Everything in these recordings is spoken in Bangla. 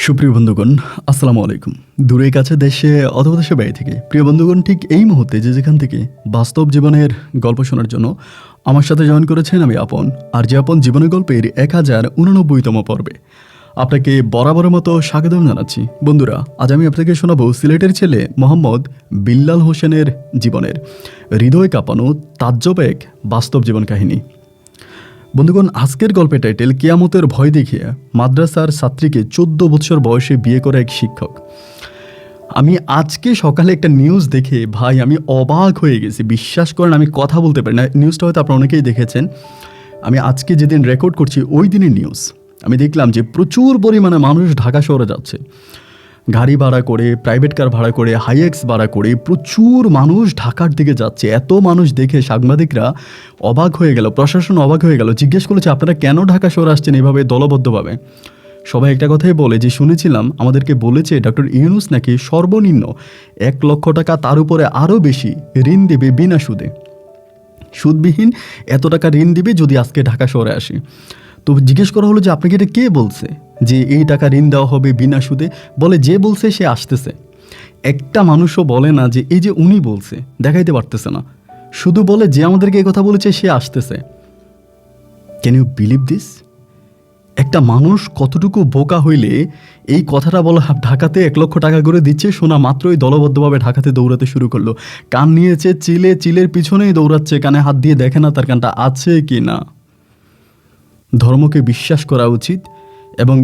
সুপ্রিয় বন্ধুগণ, আসসালামু আলাইকুম। দূরে কাছে দেশে অথবা দেশে বাইরে থেকে প্রিয় বন্ধুগণ, ঠিক এই মুহূর্তে যেখান থেকে বাস্তব জীবনের গল্প শোনার জন্য আমার সাথে জয়েন করেছেন আমি আপন। আর যে আপন জীবনের গল্পের 1089তম পর্বে আপনাকে বরাবরের মতো স্বাগতম জানাচ্ছি। বন্ধুরা, আজ আমি আপনাকে শোনাবো সিলেটের ছেলে মোহাম্মদ বিল্লাল হোসেনের জীবনের হৃদয় কাঁপানো তাজ্জব এক বাস্তব জীবন কাহিনী। বন্ধুগণ, আজকের গল্পের টাইটেল কিয়ামতের ভয় দেখিয়ে মাদ্রাসার ছাত্রীকে 14 বছর বয়সে বিয়ে করে এক শিক্ষক। আমি আজকে সকালে একটা নিউজ দেখে ভাই আমি অবাক হয়ে গেছি। বিশ্বাস করেন আমি কথা বলতে পারি না। নিউজটা হয়তো আপনারা অনেকেই দেখেছেন। আমি আজকে যেদিন রেকর্ড করছি ওই দিনের নিউজ। আমি দেখলাম যে প্রচুর পরিমাণে মানুষ ঢাকা শহরে যাচ্ছে, গাড়ি ভাড়া করে, প্রাইভেট কার ভাড়া করে, হাইএক্স ভাড়া করে প্রচুর মানুষ ঢাকার দিকে যাচ্ছে। এত মানুষ দেখে সাংবাদিকরা অবাক হয়ে গেল, প্রশাসন অবাক হয়ে গেল। জিজ্ঞেস করেছে আপনারা কেন ঢাকা শহরে আসছেন এভাবে দলবদ্ধভাবে? সবাই একটা কথাই বলে যে শুনেছিলাম আমাদেরকে বলেছে ডক্টর ইউনূস নাকি সর্বনিম্ন 1 লক্ষ টাকা তার উপরে আরও বেশি ঋণ দেবে বিনা সুদে, সুদবিহীন এত টাকা ঋণ দিবে যদি আজকে ঢাকা শহরে আসি। তো জিজ্ঞেস করা হলো যে আপনাকে এটা কে বলছে যে এই টাকা ঋণ দেওয়া হবে বিনা সুদে? বলে যে বলছে সে আসতেছে। একটা মানুষও বলে না যে এই যে উনি বলছে, দেখাইতে পারতেছে না, শুধু বলে যে আমাদেরকে এই কথা বলেছে সে আসতেছে। Can you believe this? একটা মানুষ কতটুকু বোকা হইলে এই কথাটা বলা ঢাকাতে 1 লক্ষ টাকা করে দিচ্ছে শোনা মাত্রই দলবদ্ধভাবে ঢাকাতে দৌড়াতে শুরু করলো। কান নিয়েছে চিলের পিছনেই দৌড়াচ্ছে, কানে হাত দিয়ে দেখে না তার কানটা আছে কি না। ধর্মকে বিশ্বাস করা উচিত এবং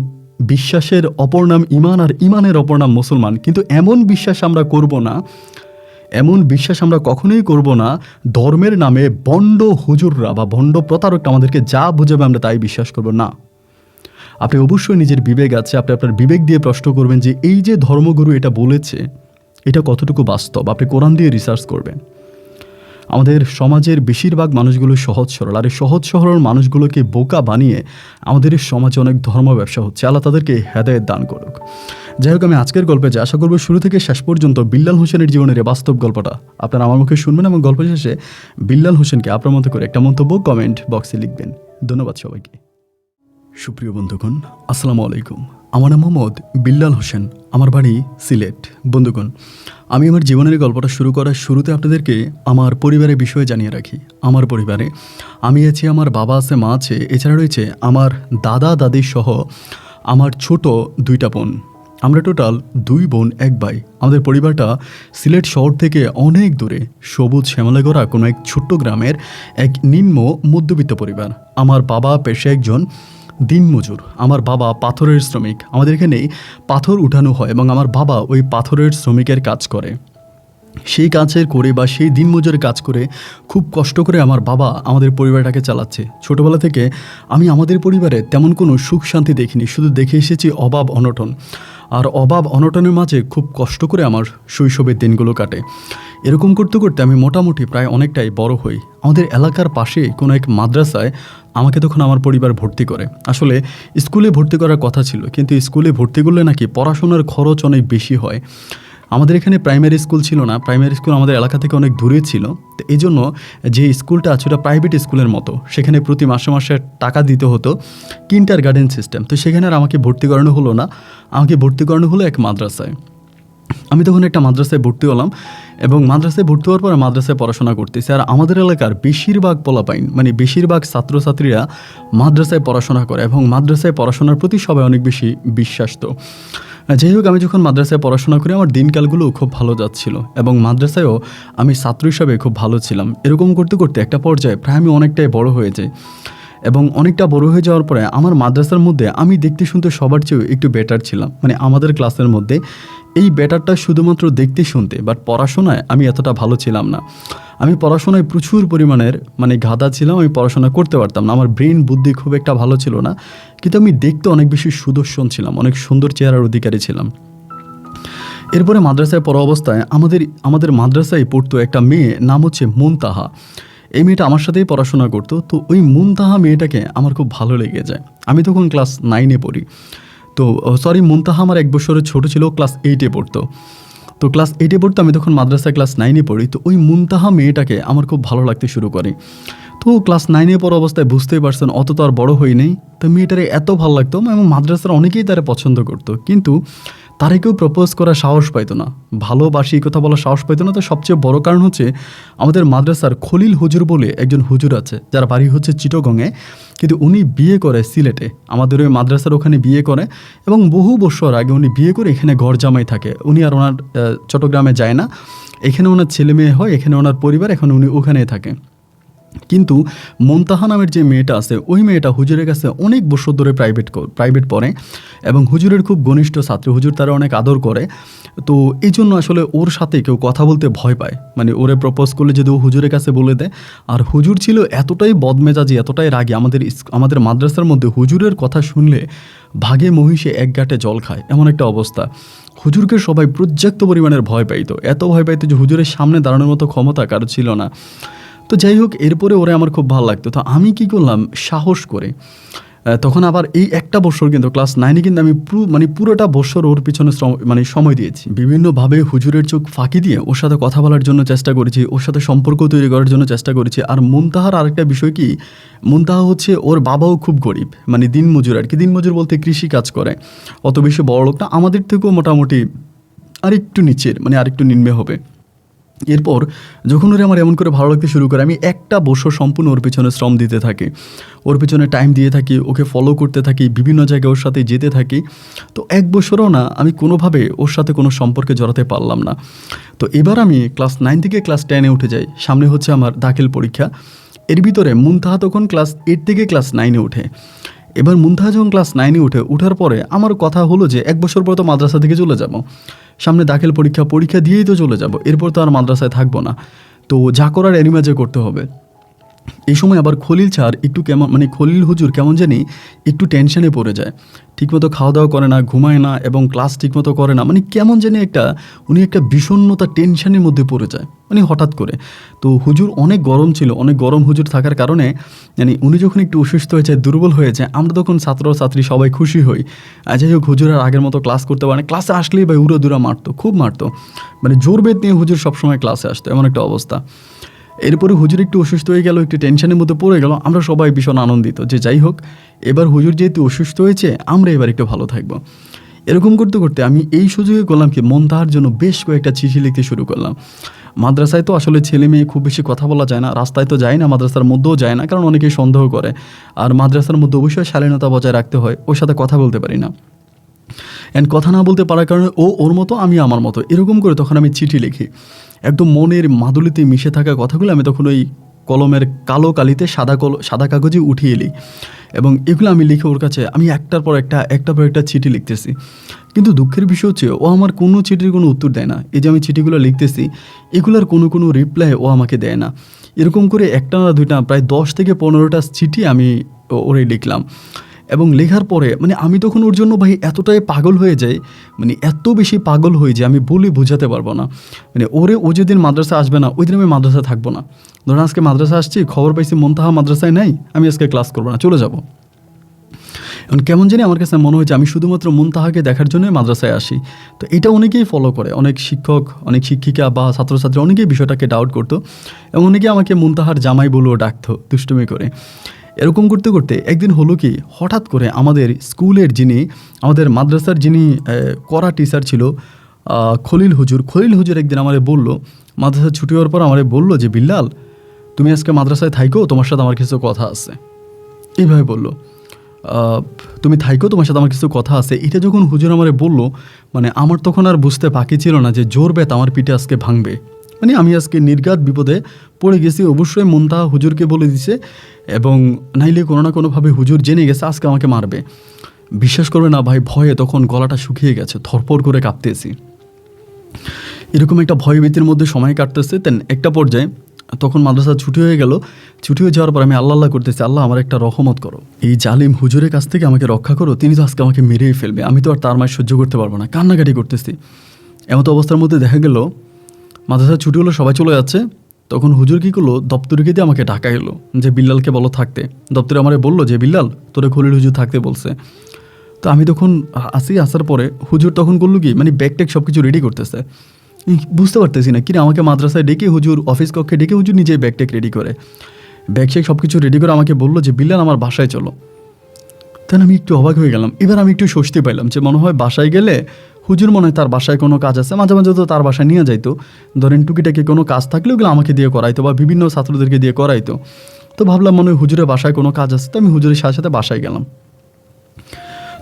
বিশ্বাসের অপর নাম ইমান আর ইমানের অপর নাম মুসলমান। কিন্তু এমন বিশ্বাস আমরা করব না, এমন বিশ্বাস আমরা কখনোই করব না ধর্মের নামে ভণ্ড হুজুররা বা ভণ্ড প্রতারকরা আমাদেরকে যা বুঝাবে আমরা তাই বিশ্বাস করব না। আপনি অবশ্যই নিজের বিবেক আছে, আপনি আপনার বিবেক দিয়ে প্রশ্ন করবেন যে এই যে ধর্মগুরু এটা বলেছে এটা কতটুকু বাস্তব। আপনি কোরআন দিয়ে রিসার্চ করবেন। আমাদের সমাজের বেশিরভাগ মানুষগুলো সহজ সরল, আর এই সহজ সরল মানুষগুলোকে বোকা বানিয়ে আমাদের এই সমাজে অনেক ধর্ম ব্যবসা হচ্ছে। আল্লাহ তাদেরকে হেদায়েত দান করুক। যাই হোক, আমি আজকের গল্পে যে আশা করবো শুরু থেকে শেষ পর্যন্ত বিল্লাল হোসেনের জীবনের এই বাস্তব গল্পটা আপনারা আমার মুখে শুনবেন এবং গল্প শেষে বিল্লাল হোসেনকে আপনার মতো করে একটা মন্তব্য কমেন্ট বক্সে লিখবেন। ধন্যবাদ সবাইকে। সুপ্রিয় বন্ধুগণ, আসসালামু আলাইকুম। আমার নাম মোহাম্মদ বিল্লাল হোসেন, আমার বাড়ি সিলেট। বন্ধুগণ, আমি আমার জীবনের গল্পটা শুরু করার শুরুতে আপনাদেরকে আমার পরিবারের বিষয়ে জানিয়ে রাখি। আমার পরিবারে আমি আছি, আমার বাবা আছে, মা আছে, এছাড়া রয়েছে আমার দাদা দাদি সহ আমার ছোট 2টা বোন। আমরা টোটাল 2 বোন 1 ভাই। আমাদের পরিবারটা সিলেট শহর থেকে অনেক দূরে সবুজ শ্যামলে গড়া কোনো এক ছোট্ট গ্রামের এক নিম্ন মধ্যবিত্ত পরিবার। আমার বাবা পেশায় একজন দিনমজুর। আমার বাবা পাথরের শ্রমিক। আমাদের এখানে পাথর উঠানো হয় এবং আমার বাবা ওই পাথরের শ্রমিকের কাজ করে। সেই কাজের করে বা সেই দিনমজুরের কাজ করে খুব কষ্ট করে আমার বাবা আমাদের পরিবারটাকে চালাচ্ছে। ছোটোবেলা থেকে আমি আমাদের পরিবারে তেমন কোনো সুখ শান্তি দেখিনি, শুধু দেখে এসেছি অভাব অনটন। আর অভাব অনটনের মাঝে খুব কষ্ট করে আমার শৈশবের দিনগুলো কাটে। এরকম করতে করতে আমি মোটামুটি প্রায় অনেকটাই বড় হই। আমাদের এলাকার পাশে কোনো এক মাদ্রাসায় আমাকে তখন আমার পরিবার ভর্তি করে। আসলে স্কুলে ভর্তি করার কথা ছিল, কিন্তু স্কুলে ভর্তি করলে নাকি পড়াশোনার খরচ অনেক বেশি হয়। আমাদের এখানে প্রাইমারি স্কুল ছিল না, প্রাইমারি স্কুল আমাদের এলাকা থেকে অনেক দূরে ছিল। তো এই জন্য যে স্কুলটা আছে ওটা প্রাইভেট স্কুলের মতো, সেখানে প্রতি মাসে মাসে টাকা দিতে হতো, কিন্ডারগার্টেন সিস্টেম। তো সেখানে আর আমাকে ভর্তি করানো হলো না, আমাকে ভর্তি করানো হলো এক মাদ্রাসায়। আমি তখন একটা মাদ্রাসায় ভর্তি হলাম এবং মাদ্রাসায় ভর্তি হওয়ার পরে মাদ্রাসায় পড়াশোনা করতেছি। আর আমাদের এলাকার বেশিরভাগ পোলাপাইন মানে বেশিরভাগ ছাত্রছাত্রীরা মাদ্রাসায় পড়াশোনা করে এবং মাদ্রাসায় পড়াশোনার প্রতি সবাই অনেক বেশি বিশ্বাস। তো যাই হোক, আমি যখন মাদ্রাসায় পড়াশোনা করি আমার দিনকালগুলো খুব ভালো যাচ্ছিল এবং মাদ্রাসায়ও আমি ছাত্র হিসাবে খুব ভালো ছিলাম। এরকম করতে করতে একটা পর্যায়ে প্রায় আমি অনেকটাই বড় হয়ে যাই এবং অনেকটা বড় হয়ে যাওয়ার পরে আমার মাদ্রাসার মধ্যে আমি দেখতে শুনতে সবার চেয়েও একটু বেটার ছিলাম। মানে আমাদের ক্লাসের মধ্যে এই বেটারটা শুধুমাত্র দেখতে শুনতে, বাট পড়াশোনায় আমি এতটা ভালো ছিলাম না। আমি পড়াশোনায় প্রচুর পরিমাণের গাধা ছিলাম। আমি পড়াশোনা করতে পারতাম না, আমার ব্রেন বুদ্ধি খুব একটা ভালো ছিল না, কিন্তু আমি দেখতে অনেক বেশি সুদর্শন ছিলাম, অনেক সুন্দর চেহারার অধিকারী ছিলাম। এরপরে মাদ্রাসায় পড়া অবস্থায় আমাদের মাদ্রাসায় পড়তো একটা মেয়ে, নাম হচ্ছে মুনতাহা। এই মেয়েটা আমার সাথেই পড়াশোনা করতো। তো ওই মুনতাহা মেয়েটাকে আমার খুব ভালো লেগে যায়। আমি তখন ক্লাস 9-এ পড়ি। তো মুনতাহা আমার 1 বছরের ছোটো ছিল, ক্লাস 8-এ পড়তো। তো ক্লাস 8-এ পড়তো, আমি তখন মাদ্রাসায় ক্লাস 9-এ পড়ি। তো ওই মুনতাহা মেয়েটাকে আমার খুব ভালো লাগতে শুরু করে। তো তো ক্লাস 9-এ পড়া অবস্থায় বুঝতেই পারছেন অত তো আর বড় হই নাই। তো মেয়েটারে এত ভালো লাগতো এবং মাদ্রাসার অনেকেই তারা পছন্দ করতো, কিন্তু তারে কেউ প্রপোজ করার সাহস পাইতো না, ভালোবাসি এই কথা বলার সাহস পাইতো না। তো সবচেয়ে বড় কারণ হচ্ছে আমাদের মাদ্রাসার খলিল হুজুর বলে একজন হুজুর আছে, যার বাড়ি হচ্ছে চিটগংয়ে, কিন্তু উনি বিয়ে করে সিলেটে, আমাদের ওই মাদ্রাসার ওখানে বিয়ে করে, এবং বহু বছর আগে উনি বিয়ে করে এখানে ঘর জামাই থাকে। উনি আর ওনার চট্টগ্রামে যায় না, এখানে ওনার ছেলে মেয়ে হয়, এখানে ওনার পরিবার, এখন উনি ওখানেই থাকে। কিন্তু মুনতাহা নামের যে মেয়েটা আছে, ওই মেয়েটা হুজুরের কাছে অনেক বছর ধরে প্রাইভেট পড়ে এবং হুজুরের খুব ঘনিষ্ঠ ছাত্র, হুজুর তারা অনেক আদর করে। তো এই জন্য আসলে ওর সাথে কেউ কথা বলতে ভয় পায়, মানে ওরে প্রপোজ করলে যদি ও হুজুরের কাছে বলে দেয়। আর হুজুর ছিল এতটাই বদমেজাজি, এতটাই রাগী, আমাদের মাদ্রাসার মধ্যে হুজুরের কথা শুনলে ভাগে মহিষে এক গাঁটে জল খায়, এমন একটা অবস্থা। হুজুরকে সবাই পর্যাপ্ত পরিমাণের ভয় পাইতো, এত ভয় পাইতো যে হুজুরের সামনে দাঁড়ানোর মতো ক্ষমতা কারো ছিল না। তো যাই হোক, এরপরে ওরে আমার খুব ভালো লাগতো। তো আমি কি করলাম, সাহস করে তখন আবার এই একটা বছর কিন্তু ক্লাস 9-এ কিন্তু আমি পুরোটা বছর ওর পিছনে সময় দিয়েছি। বিভিন্নভাবে হুজুরের চোখ ফাঁকি দিয়ে ওর সাথে কথা বলার জন্য চেষ্টা করেছি, ওর সাথে সম্পর্ক তৈরি করার জন্য চেষ্টা করেছি। আর মুনতাহার আরেকটা বিষয় কি, মুনতাহা হচ্ছে ওর বাবাও খুব গরিব, মানে দিনমজুর আর কি। দিনমজুর বলতে কৃষি কাজ করে, অত বেশি বড় লোক না, আমাদের থেকেও মোটামুটি আরেকটু নিচের, মানে আরেকটু নিম্নে হবে। এরপর যখন ওরা আমার এমন করে ভালো লাগতে শুরু করে, আমি একটা বছর সম্পূর্ণ ওর পিছনে শ্রম দিতে থাকি, ওর পিছনে টাইম দিয়ে থাকি, ওকে ফলো করতে থাকি, বিভিন্ন জায়গায় ওর সাথে যেতে থাকি। তো এক বছরও না আমি কোনোভাবে ওর সাথে কোনো সম্পর্কে জড়াতে পারলাম না। তো এবার আমি ক্লাস 9 থেকে ক্লাস 10-এ উঠে যাই, সামনে হচ্ছে আমার দাখিল পরীক্ষা। এর ভিতরে মুনতাহা তখন ক্লাস 8 থেকে ক্লাস 9-এ ওঠে। এবার মুনতাহা যখন ক্লাস 9-এ ওঠার পরে আমার কথা হলো যে এক বছর পর তো মাদ্রাসা থেকে চলে যাব, সামনে দাখিল পরীক্ষা দিয়েই তো চলে যাব, এরপর তো আর মাদ্রাসায় থাকবো না, তো যা করার এনিমেজে করতে হবে। এই সময় আবার খলিল স্যার একটু কেমন, মানে খলিল হুজুর কেমন জানি একটু টেনশনে পড়ে যায়, ঠিকমতো খাওয়া দাওয়া করে না, ঘুমায় না, এবং ক্লাস ঠিকমতো করে না, মানে কেমন জানি উনি একটা বিষণ্ণতা, টেনশনের মধ্যে পড়ে যায়, মানে হঠাৎ করে। তো হুজুর অনেক গরম ছিল, অনেক গরম হুজুর থাকার কারণে মানে উনি যখন একটু অসুস্থ হয়ে যায়, দুর্বল হয়ে যায়, আমরা তখন ছাত্রছাত্রী সবাই খুশি হই। যাই হোক, হুজুর আর আগের মতো ক্লাস করতে পারে না, ক্লাসে আসলেই ভাই উড়ো দুরা মারতো, খুব মারতো, মানে জোর বেদ নিয়ে হুজুর সবসময় ক্লাসে আসতো, এমন একটা অবস্থা। এরপরে হুজুর একটু অসুস্থ হয়ে গেল, একটু টেনশনের মধ্যে পড়ে গেল, আমরা সবাই ভীষণ আনন্দিত যে যাই হোক এবার হুজুর যেহেতু অসুস্থ হয়েছে, আমরা এবার একটু ভালো থাকবো। এরকম করতে করতে আমি এই সুযোগে করলাম কি, মুনতাহার জন্য বেশ কয়েকটা চিঠি লিখতে শুরু করলাম। মাদ্রাসায় তো আসলে ছেলে মেয়ে খুব বেশি কথা বলা যায় না, রাস্তায় তো যায় না, মাদ্রাসার মধ্যেও যায় না, কারণ অনেকেই সন্দেহ করে। আর মাদ্রাসার মধ্যে অবশ্যই শালীনতা বজায় রাখতে হয়, ওর সাথে কথা বলতে পারি না, অ্যান্ড কথা না বলতে পারার কারণে ও ওর মতো, আমি আমার মতো, এরকম করে তখন আমি চিঠি লিখি। একদম মনের মাদুলিতে মিশে থাকা কথাগুলো আমি তখন ওই কলমের কালো কালিতে সাদা কাগজে উঠিয়ে এলি, এবং এগুলো আমি লিখে ওর কাছে আমি একটার পর একটা চিঠি লিখতেছি। কিন্তু দুঃখের বিষয় হচ্ছে ও আমার কোনো চিঠির কোনো উত্তর দেয় না। এই যে আমি চিঠিগুলো লিখতেছি, এগুলোর কোনো রিপ্লাই ও আমাকে দেয় না। এরকম করে একটা না দুইটা, প্রায় 10 থেকে 15টা চিঠি আমি ওরে লিখলাম। এবং লেখার পরে মানে আমি তখন ওর জন্য ভাই এতটাই পাগল হয়ে যাই, মানে এত বেশি পাগল হয়ে যে আমি বলে বোঝাতে পারবো না। মানে ও যেদিন মাদ্রাসা আসবে না, ওই দিন আমি মাদ্রাসা থাকবো না। ধরুন আজকে মাদ্রাসা আসছি, খবর পাইছি মুনতাহা মাদ্রাসায় নাই, আমি আজকে ক্লাস করবো না, চলে যাবো। এখন কেমন জানি আমার কাছে মনে হয়েছে আমি শুধুমাত্র মুনতাহাকে দেখার জন্যই মাদ্রাসায় আসি। তো এটা অনেকেই ফলো করে, অনেক শিক্ষক, অনেক শিক্ষিকা বা ছাত্রছাত্রী অনেকেই বিষয়টাকে ডাউট করতো, এবং অনেকে আমাকে মুনতাহার জামাই বলেও ডাকতো দুষ্টুমি করে। এরকম করতে করতে একদিন হলো কি, হঠাৎ করে আমাদের স্কুলের আমাদের মাদ্রাসার যিনি কড়া টিচার ছিল, খলিল হুজুর একদিন আমারে বলল, মাদ্রাসা ছুটি হওয়ার পর আমারে বলল যে বিল্লাল, তুমি আজকে মাদ্রাসায় থাইকো, তোমার সাথে আমার কিছু কথা আছে। এইভাবে বললো, তুমি থাইকো, তোমার সাথে আমার কিছু কথা আছে। এটা যখন হুজুর আমারে বলল, মানে আমার তখন আর বুঝতে বাকি ছিল না যে জোর বেত আমার পিঠে আজকে ভাঙবে, মানে আমি আজকে নির্ঘাত বিপদে পড়ে গেছি। অবশ্যই মুনতাহা হুজুরকে বলে দিছে, এবং নাইলে কোনো না কোনোভাবে হুজুর জেনে গেছে আজকে আমাকে মারবে। বিশ্বাস করবে না ভাই, ভয়ে তখন গলাটা শুকিয়ে গেছে, থরপর করে কাঁপতেছি। এরকম একটা ভয়ভীতির মধ্যে সময় কাটতেছে। তেন একটা পর্যায়ে তখন মাদ্রাসা ছুটি হয়ে গেল। ছুটি হয়ে যাওয়ার পর আমি আল্লাহ করতেছি, আল্লাহ আমার একটা রহমত করো, এই জালিম হুজুরের কাছ থেকে আমাকে রক্ষা করো, তিনি তো আজকে আমাকে মেরেই ফেলবে, আমি তো আর তার মায়ের সহ্য করতে পারবো না। কান্নাকাটি করতেছি। এমতো অবস্থার মধ্যে দেখা গেল মাদ্রাসা ছুটি হলো, সবাই চলে যাচ্ছে। তখন হুজুর কী করলো, দপ্তরিকে দিয়ে আমাকে ডাকা এলো যে বিল্লালকে বলো থাকতে। দপ্তরে আমারে বললো যে বিল্লাল, তোরে খলিল হুজুর থাকতে বলছে। তো আমি তখন আসার পরে হুজুর তখন করলো কি, মানে ব্যাগ ট্যাগ সব কিছু রেডি করতেছে। বুঝতে পারতেছি না কিনা, আমাকে মাদ্রাসায় ডেকে হুজুর, অফিস কক্ষে ডেকে হুজুর নিজেই ব্যাগ ট্যাগ রেডি করে। ব্যাগ শেক সব কিছু রেডি করে আমাকে বললো যে বিল্লাল আমার বাসায় চলো। তখন আমি একটু অবাক হয়ে গেলাম। এবার আমি একটু স্বস্তি পাইলাম যে মনে হয় বাসায় গেলে হুজুর মনে হয় তার বাসায় কোনো কাজ আছে, মাঝে মাঝে তো তার বাসায় নিয়ে যাইতো, ধরেন টুকিটাকি কোনো কাজ থাকলে ওগুলো আমাকে দিয়ে করাইতো বা বিভিন্ন ছাত্রদেরকে দিয়ে করাইতো। তো ভাবলাম মনে হয় হুজুরের বাসায় কোনো কাজ আছে, তো আমি হুজুরের সাথে সাথে বাসায় গেলাম।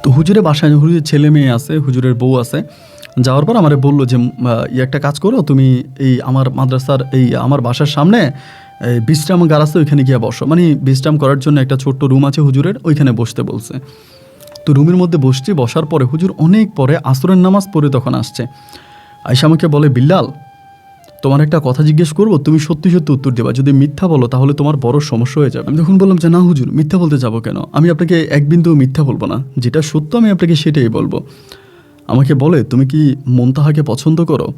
তো হুজুরের বাসায় হুজুরের ছেলে মেয়ে আছে, হুজুরের বউ আছে। যাওয়ার পর আমারে বললো যে একটা কাজ করো, তুমি এই আমার মাদ্রাসার এই আমার বাসার সামনে এই বিশ্রামাগার আছে, ওইখানে গিয়ে বসো। মানে বিশ্রাম করার জন্য একটা ছোট্ট রুম আছে হুজুরের, ওইখানে বসতে বলছে। তো রুমের মধ্যে বসছি, বসার পরে হুজুর অনেক পরে আসরের নামাজ পড়ে তখন আসছে। আয়সা আমাকে বলে, বিল্লাল তোমার একটা কথা জিজ্ঞেস করবো, তুমি সত্যি সত্যি উত্তর দেবা, যদি মিথ্যা বলো তাহলে তোমার বড় সমস্যা হয়ে যাবে। আমি তখন বললাম যে না হুজুর, মিথ্যা বলতে যাবো কেন, আমি আপনাকে এক বিন্দু মিথ্যা বলবো না, যেটা সত্য আমি আপনাকে সেটাই বলবো। আমাকে বলে, তুমি কি মুনতাহাকে পছন্দ করো?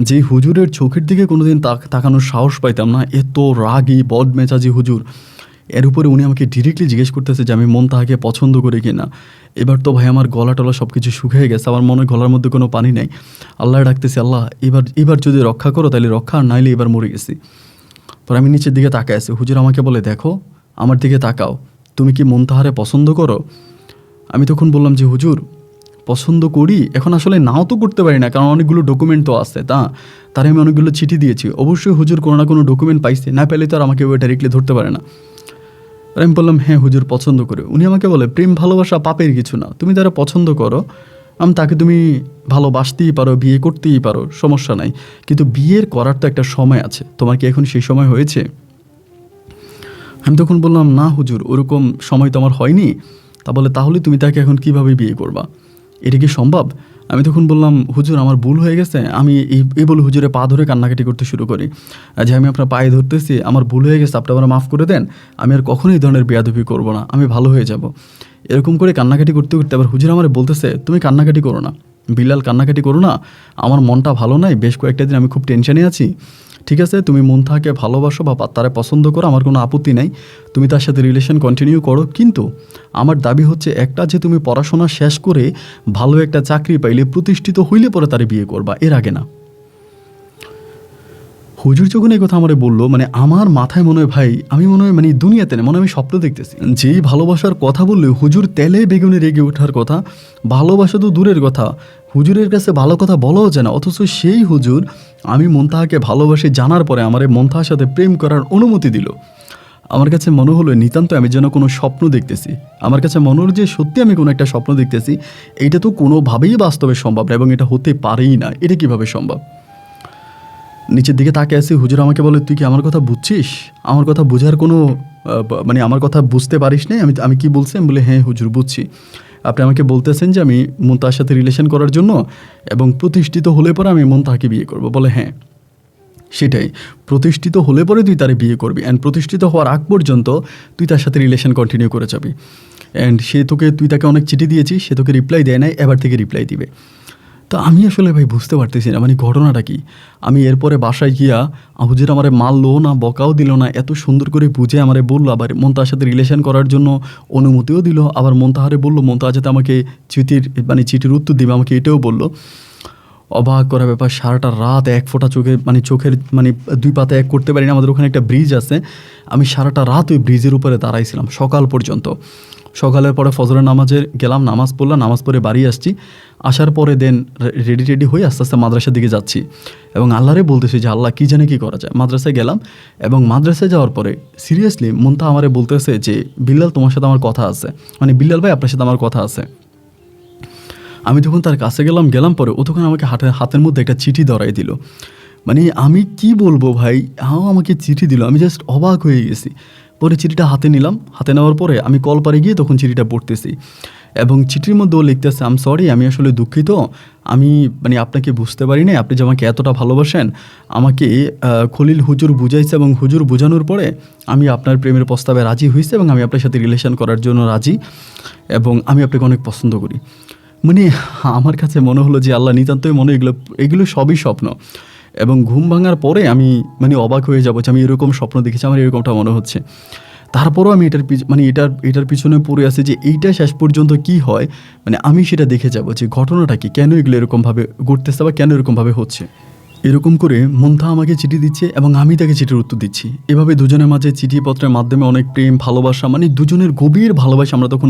যে হুজুরের চোখের দিকে কোনোদিন তাকানোর সাহস পাইতাম না, এত রাগী বদমেজাজি হুজুর, এর উপরে উনি আমাকে ডিরেক্টলি জিজ্ঞেস করতেছে যে আমি মুনতাহাকে পছন্দ করি কি না। এবার তো ভাই আমার গলা টলা সব কিছু শুকিয়ে গেছে, আমার মনে হয় গলার মধ্যে কোনো পানি নেই। আল্লাহ ডাকতেছি, আল্লাহ এবার যদি রক্ষা করো তাহলে রক্ষা, আর নাইলে এবার মরে গেছি। পর আমি নিচের দিকে তাকাই আছি, হুজুর আমাকে বলে, দেখো আমার দিকে তাকাও, তুমি কি মুনতাহারে পছন্দ করো? আমি তখন বললাম যে হুজুর পছন্দ করি, এখন আসলে নাও তো করতে পারি না, কারণ অনেকগুলো ডকুমেন্ট তো আছে, তার আমি অনেকগুলো চিঠি দিয়েছি, অবশ্যই হুজুর কোনো না কোনো ডকুমেন্ট পাইছে, না পেলে তো আর আমাকে ওই ডাইরেক্টলি ধরতে পারে না। আমি বললাম হ্যাঁ হুজুর পছন্দ করে। উনি আমাকে বলে, প্রেম ভালোবাসা পাপের কিছু না, তুমি যারা পছন্দ করো তাকে তুমি ভালোবাসতেই পারো, বিয়ে করতেই পারো, সমস্যা নাই, কিন্তু বিয়ের করার তো একটা সময় আছে, তোমার কি এখন সেই সময় হয়েছে? আমি তখন বললাম না হুজুর, ওরকম সময় তো আমার হয়নি। তা বলে, তাহলে তুমি তাকে এখন কিভাবে বিয়ে করবা, এটা কি সম্ভব? আমি তখন বললাম, হুজুর আমার ভুল হয়ে গেছে। আমি এই বলে হুজুরের পা ধরে কান্নাকাটি করতে শুরু করি যে আমি আপনার পায়ে ধরতেছি, আমার ভুল হয়ে গেছে, আপনি আমার মাফ করে দেন, আমি আর কখনোই এই ধরনের বেয়াদবি করবো না, আমি ভালো হয়ে যাব। এরকম করে কান্নাকাটি করতে করতে আবার হুজুর আমার বলতেছে, তুমি কান্নাকাটি করো না বিল্লাল, কান্নাকাটি করো না, আমার মনটা ভালো নাই, বেশ কয়েকটা দিন আমি খুব টেনশনে আছি। ঠিক আছে, তুমি মুনতাহাকে ভালোবাসো বা তারে পছন্দ করো, আমার কোনো আপত্তি নাই, তুমি তার সাথে রিলেশন কন্টিনিউ করো, কিন্তু আমার দাবি হচ্ছে একটা, যে তুমি পড়াশোনা শেষ করে ভালো একটা চাকরি পাইলে, প্রতিষ্ঠিত হইলে পরে তারে বিয়ে করবা, এর আগে না। হুজুর যখন এই কথা আমারে বললো, মানে আমার মাথায় মনে হয় ভাই, আমি মনে হয় মানে দুনিয়াতে না, মনে হয় আমি স্বপ্ন দেখতেছি। যেই ভালোবাসার কথা বললে হুজুর তেলে বেগুনে রেগে ওঠার কথা, ভালোবাসা তো দূরের কথা, হুজুরের কাছে ভালো কথা বলাও যায় না, অথচ সেই হুজুর আমি মুনতাহাকে ভালোবাসি জানার পরে আমার এই মুনতাহার সাথে প্রেম করার অনুমতি দিল। আমার কাছে মনে হলো নিতান্ত আমি যেন কোনো স্বপ্ন দেখতেছি। আমার কাছে মনে হলো যে সত্যি আমি কোনো একটা স্বপ্ন দেখতেছি, এইটা তো কোনোভাবেই বাস্তবে সম্ভব না, এবং এটা হতে পারেই না, এটা কিভাবে সম্ভব। নিচের দিকে তাকে আছি, হুজুর আমাকে বলে, তুই কি আমার কথা বুঝছিস? আমার কথা বোঝার কোনো মানে আমার কথা বুঝতে পারিস না? আমি কি বলছি? আমি বলে, হ্যাঁ হুজুর বুঝছি, আপনি আমাকে বলতেছেন যে আমি মুনতাহার সাথে রিলেশন করার জন্য এবং প্রতিষ্ঠিত হলে পরে আমি মুনতাহাকে বিয়ে করব। বলে হ্যাঁ সেটাই, প্রতিষ্ঠিত হলে পরে তুই তারে বিয়ে করবি, অ্যান্ড প্রতিষ্ঠিত হওয়ার আগ পর্যন্ত তুই তার সাথে রিলেশন কন্টিনিউ করে যাবি, অ্যান্ড তুই তাকে অনেক চিঠি দিয়েছিস, সে তোকে রিপ্লাই দেয় নাই, এবার থেকে রিপ্লাই দিবে। তো আমি আসলে ভাই বুঝতে পারতেছি না মানে ঘটনাটা কি। আমি এরপরে বাসায় গিয়া হুজুর আমারে মারলো না, বকাও দিল না, এত সুন্দর করে বুঝে আমারে বললো, আবার মুনতাহার সাথে রিলেশন করার জন্য অনুমতিও দিল, আবার মুনতাহারে বললো মুনতাহা যাতে আমাকে চিঠির উত্তর দিবে, আমাকে এটাও বললো। অবাক করা ব্যাপার, সারাটা রাত এক ফোঁটা চোখের দুই পাতা এক করতে পারি না। আমাদের ওখানে একটা ব্রিজ আছে, আমি সারাটা রাত ওই ব্রিজের উপরে দাঁড়াইছিলাম সকাল পর্যন্ত। সকালের পরে ফজরের নামাজে গেলাম, নামাজ পড়লাম, নামাজ পড়ে বাড়ি আসছি। আসার পরে দেন রেডি হয়ে আস্তে আস্তে মাদ্রাসার দিকে যাচ্ছি, এবং আল্লাহরে বলতেছি যে আল্লাহ কী জানে কী করা যায়। মাদ্রাসায় গেলাম, এবং মাদ্রাসায় যাওয়ার পরে সিরিয়াসলি মুনতাহা আমারে বলতেছে যে বিল্লাল তোমার সাথে আমার কথা আছে, মানে বিল্লাল ভাই আপনার সাথে আমার কথা আছে। আমি তখন তার কাছে গেলাম পরে ও তখন আমাকে হাতের মধ্যে একটা চিঠি ধরাই দিল। মানে আমি কি বলবো ভাই, আমাকে চিঠি দিল, আমি জাস্ট অবাক হয়ে গেছি। পরে চিঠিটা হাতে নিলাম, হাতে নেওয়ার পরে আমি কলপারে গিয়ে তখন চিঠিটা পড়তেছি, এবং চিঠির মধ্যেও লিখতেছে, আম সরি, আমি আসলে দুঃখিত, আমি আপনাকে বুঝতে পারি না, আপনি যে আমাকে এতটা ভালোবাসেন, আমাকে খলিল হুজুর বুঝাইছে, এবং হুজুর বোঝানোর পরে আমি আপনার প্রেমের প্রস্তাবে রাজি হয়েছি, এবং আমি আপনার সাথে রিলেশন করার জন্য রাজি, এবং আমি আপনাকে অনেক পছন্দ করি। মানে আমার কাছে মনে হলো যে আল্লাহ নিতান্তই মনে এগুলো সবই স্বপ্ন, এবং ঘুম ভাঙার পরে আমি অবাক হয়ে যাবো যে আমি এরকম স্বপ্ন দেখেছি, আমার এরকমটা মনে হচ্ছে। তারপরও আমি এটার পিছনে পড়ে আছি যে এইটা শেষ পর্যন্ত কি হয়, আমি সেটা দেখে যাব যে ঘটনাটা কি, কেন এগুলো এরকমভাবে ঘটতেছে বা কেন এরকমভাবে হচ্ছে। এরকম করে মুনতাহা আমাকে চিঠি দিচ্ছে এবং আমি তাকে চিঠির উত্তর দিচ্ছি। এভাবে দুজনের মাঝে চিঠিপত্রের মাধ্যমে অনেক প্রেম ভালোবাসা, মানে দুজনের গভীর ভালোবাসা, আমরা তখন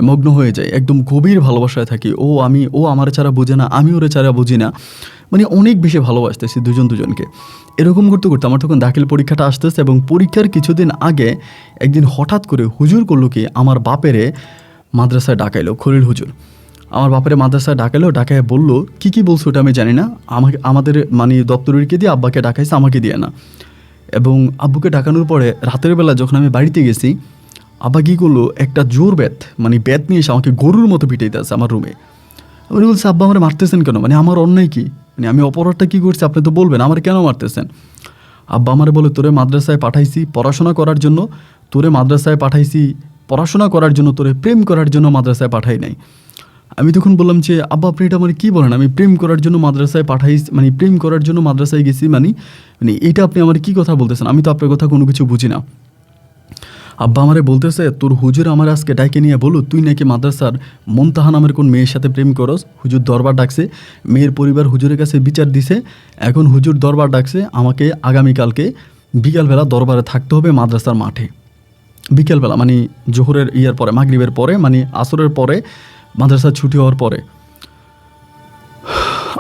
মগ্ন হয়ে যাই, একদম গভীর ভালোবাসায় থাকি। ও আমার ছাড়া বোঝে না, আমি ওরে ছাড়া বুঝি না, মানে অনেক বেশি ভালোবাসতেছি দুজনকে। এরকম করতে করতে আমার তখন দাখিল পরীক্ষাটা আসতেছে এবং পরীক্ষার কিছুদিন আগে একদিন হঠাৎ করে হুজুর করলো কি, আমার বাপেরে মাদ্রাসায় ডাকাইলো, খলিল হুজুর আমার বাপের মাদ্রাসায় ডাকায় বললো, কি বলছো ওটা আমি জানি না, আমাদের মানে দপ্তরিকে দিয়ে আব্বাকে ডাকাইছে, আমাকে দিয়ে না। এবং আব্বুকে ডাকানোর পরে রাতের বেলা যখন আমি বাড়িতে গেছি, আব্বা কী করলো, একটা জোর ব্যাত নিয়ে এসে আমাকে গরুর মতো পিটাইতে আছে আমার রুমে। আমি বলছি, আব্বা আমার মারতেছেন কেন, মানে আমার অন্যায় কি, মানে আমি অপরাধটা কী করছি আপনি তো বলবেন, আমার কেন মারতেছেন? আব্বা আমারে বলে, তোরে মাদ্রাসায় পাঠাইছি পড়াশোনা করার জন্য, তোরে প্রেম করার জন্য মাদ্রাসায় পাঠাই নাই। আমি তখন বললাম যে, আব্বা আপনি এটা মানে কী বলেন, আমি প্রেম করার জন্য মাদ্রাসায় গেছি, মানে এইটা আপনি আমার কী কথা বলতেছেন, আমি তো আপনার কথা কোনো কিছু বুঝি না। আব্বা আমারে বলতেছে, তোর হুজুর আমার আজকে ডাইকে নিয়ে বলো, তুই নাকি মাদ্রাসার মুনতাহা নামের কোন মেয়ের সাথে প্রেম করস। হুজুর দরবার ডাকছে, মেয়ের পরিবার হুজুরের কাছে বিচার দিছে, এখন হুজুর দরবার ডাকছে আমাকে আগামীকালকে বিকালবেলা দরবারে থাকতে হবে মাদ্রাসার মাঠে। বিকেলবেলা মানে জোহরের পরে, মাগরিবের পরে, মানে আসরের পরে, মাদ্রাসার ছুটি হওয়ার পরে।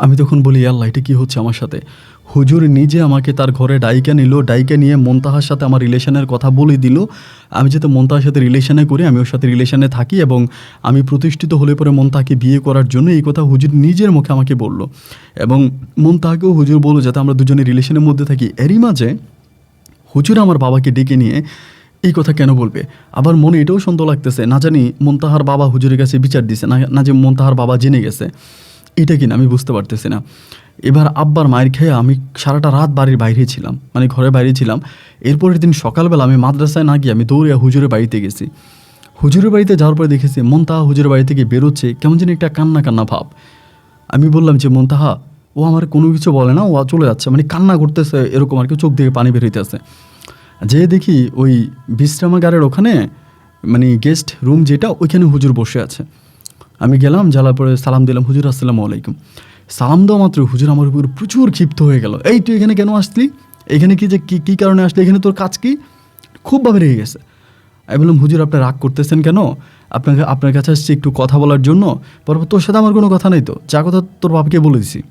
আমি তখন বলি, আল্লাহ এটা কী হচ্ছে আমার সাথে? হুজুর নিজে আমাকে তার ঘরে ডাইকে নিয়ে মুনতাহার সাথে আমার রিলেশনের কথা বলে দিল। আমি যাতে মুনতাহার সাথে রিলেশনে করি, আমি ওর সাথে রিলেশনে থাকি এবং আমি প্রতিষ্ঠিত হলে পরে মুনতাহাকে বিয়ে করার জন্য, এই কথা হুজুর নিজের মুখে আমাকে বলল। এবং মুনতাহাকেও হুজুর বলল যাতে আমরা দুজনে রিলেশনের মধ্যে থাকি। এরই মাঝে হুজুর আমার বাবাকে ডেকে নিয়ে এই কথা কেন বলবে? আবার মনে এটাও সন্দেহ লাগতেছে, না জানি মুনতাহার বাবা হুজুরের কাছে বিচার দিছে, না যে মুনতাহার বাবা জেনে গেছে, এটা কিনা আমি বুঝতে পারতেছি না। এবার আব্বার মায়ের খেয়ে আমি সারাটা রাত বাড়ির বাইরে ছিলাম, মানে ঘরের বাইরে ছিলাম। এরপরের দিন সকালবেলা আমি মাদ্রাসায় না গিয়ে আমি দৌড়ে হুজুরের বাড়িতে গেছি। হুজুরের বাড়িতে যাওয়ার পরে দেখেছি মুনতাহা হুজুরের বাড়ি থেকে বেরোচ্ছে, কেমন যেন একটা কান্না ভাব। আমি বললাম যে, মুনতাহা, ও আমার কোনো কিছু বলে না, ও চলে যাচ্ছে, মানে কান্না করতেছে এরকম আর কি, চোখ দিয়ে পানি বের হইতেছে। যে দেখি ওই বিশ্রামাগারের ওখানে, মানে গেস্ট রুম যেটা, ওইখানে হুজুর বসে আছে। আমি গেলাম, যাওয়ার পরে সালাম দিলাম, হুজুর আসসালামু আলাইকুম। সালাম দেওয়া মাত্র হুজুর আমার উপর প্রচুর ক্ষিপ্ত হয়ে গেল। এই তুই এখানে কেন আসলি, এখানে কী কারণে আসলি, এখানে তোর কাজ কি? খুবভাবে রেগে গেছে। আমি বললাম, হুজুর আপনি রাগ করতেছেন কেন? আপনার কাছে আসছি একটু কথা বলার জন্য। পরপর তোর সাথে আমার কোনো কথা নেই তো, যা কথা তোর বাবাকে বলে দিছি।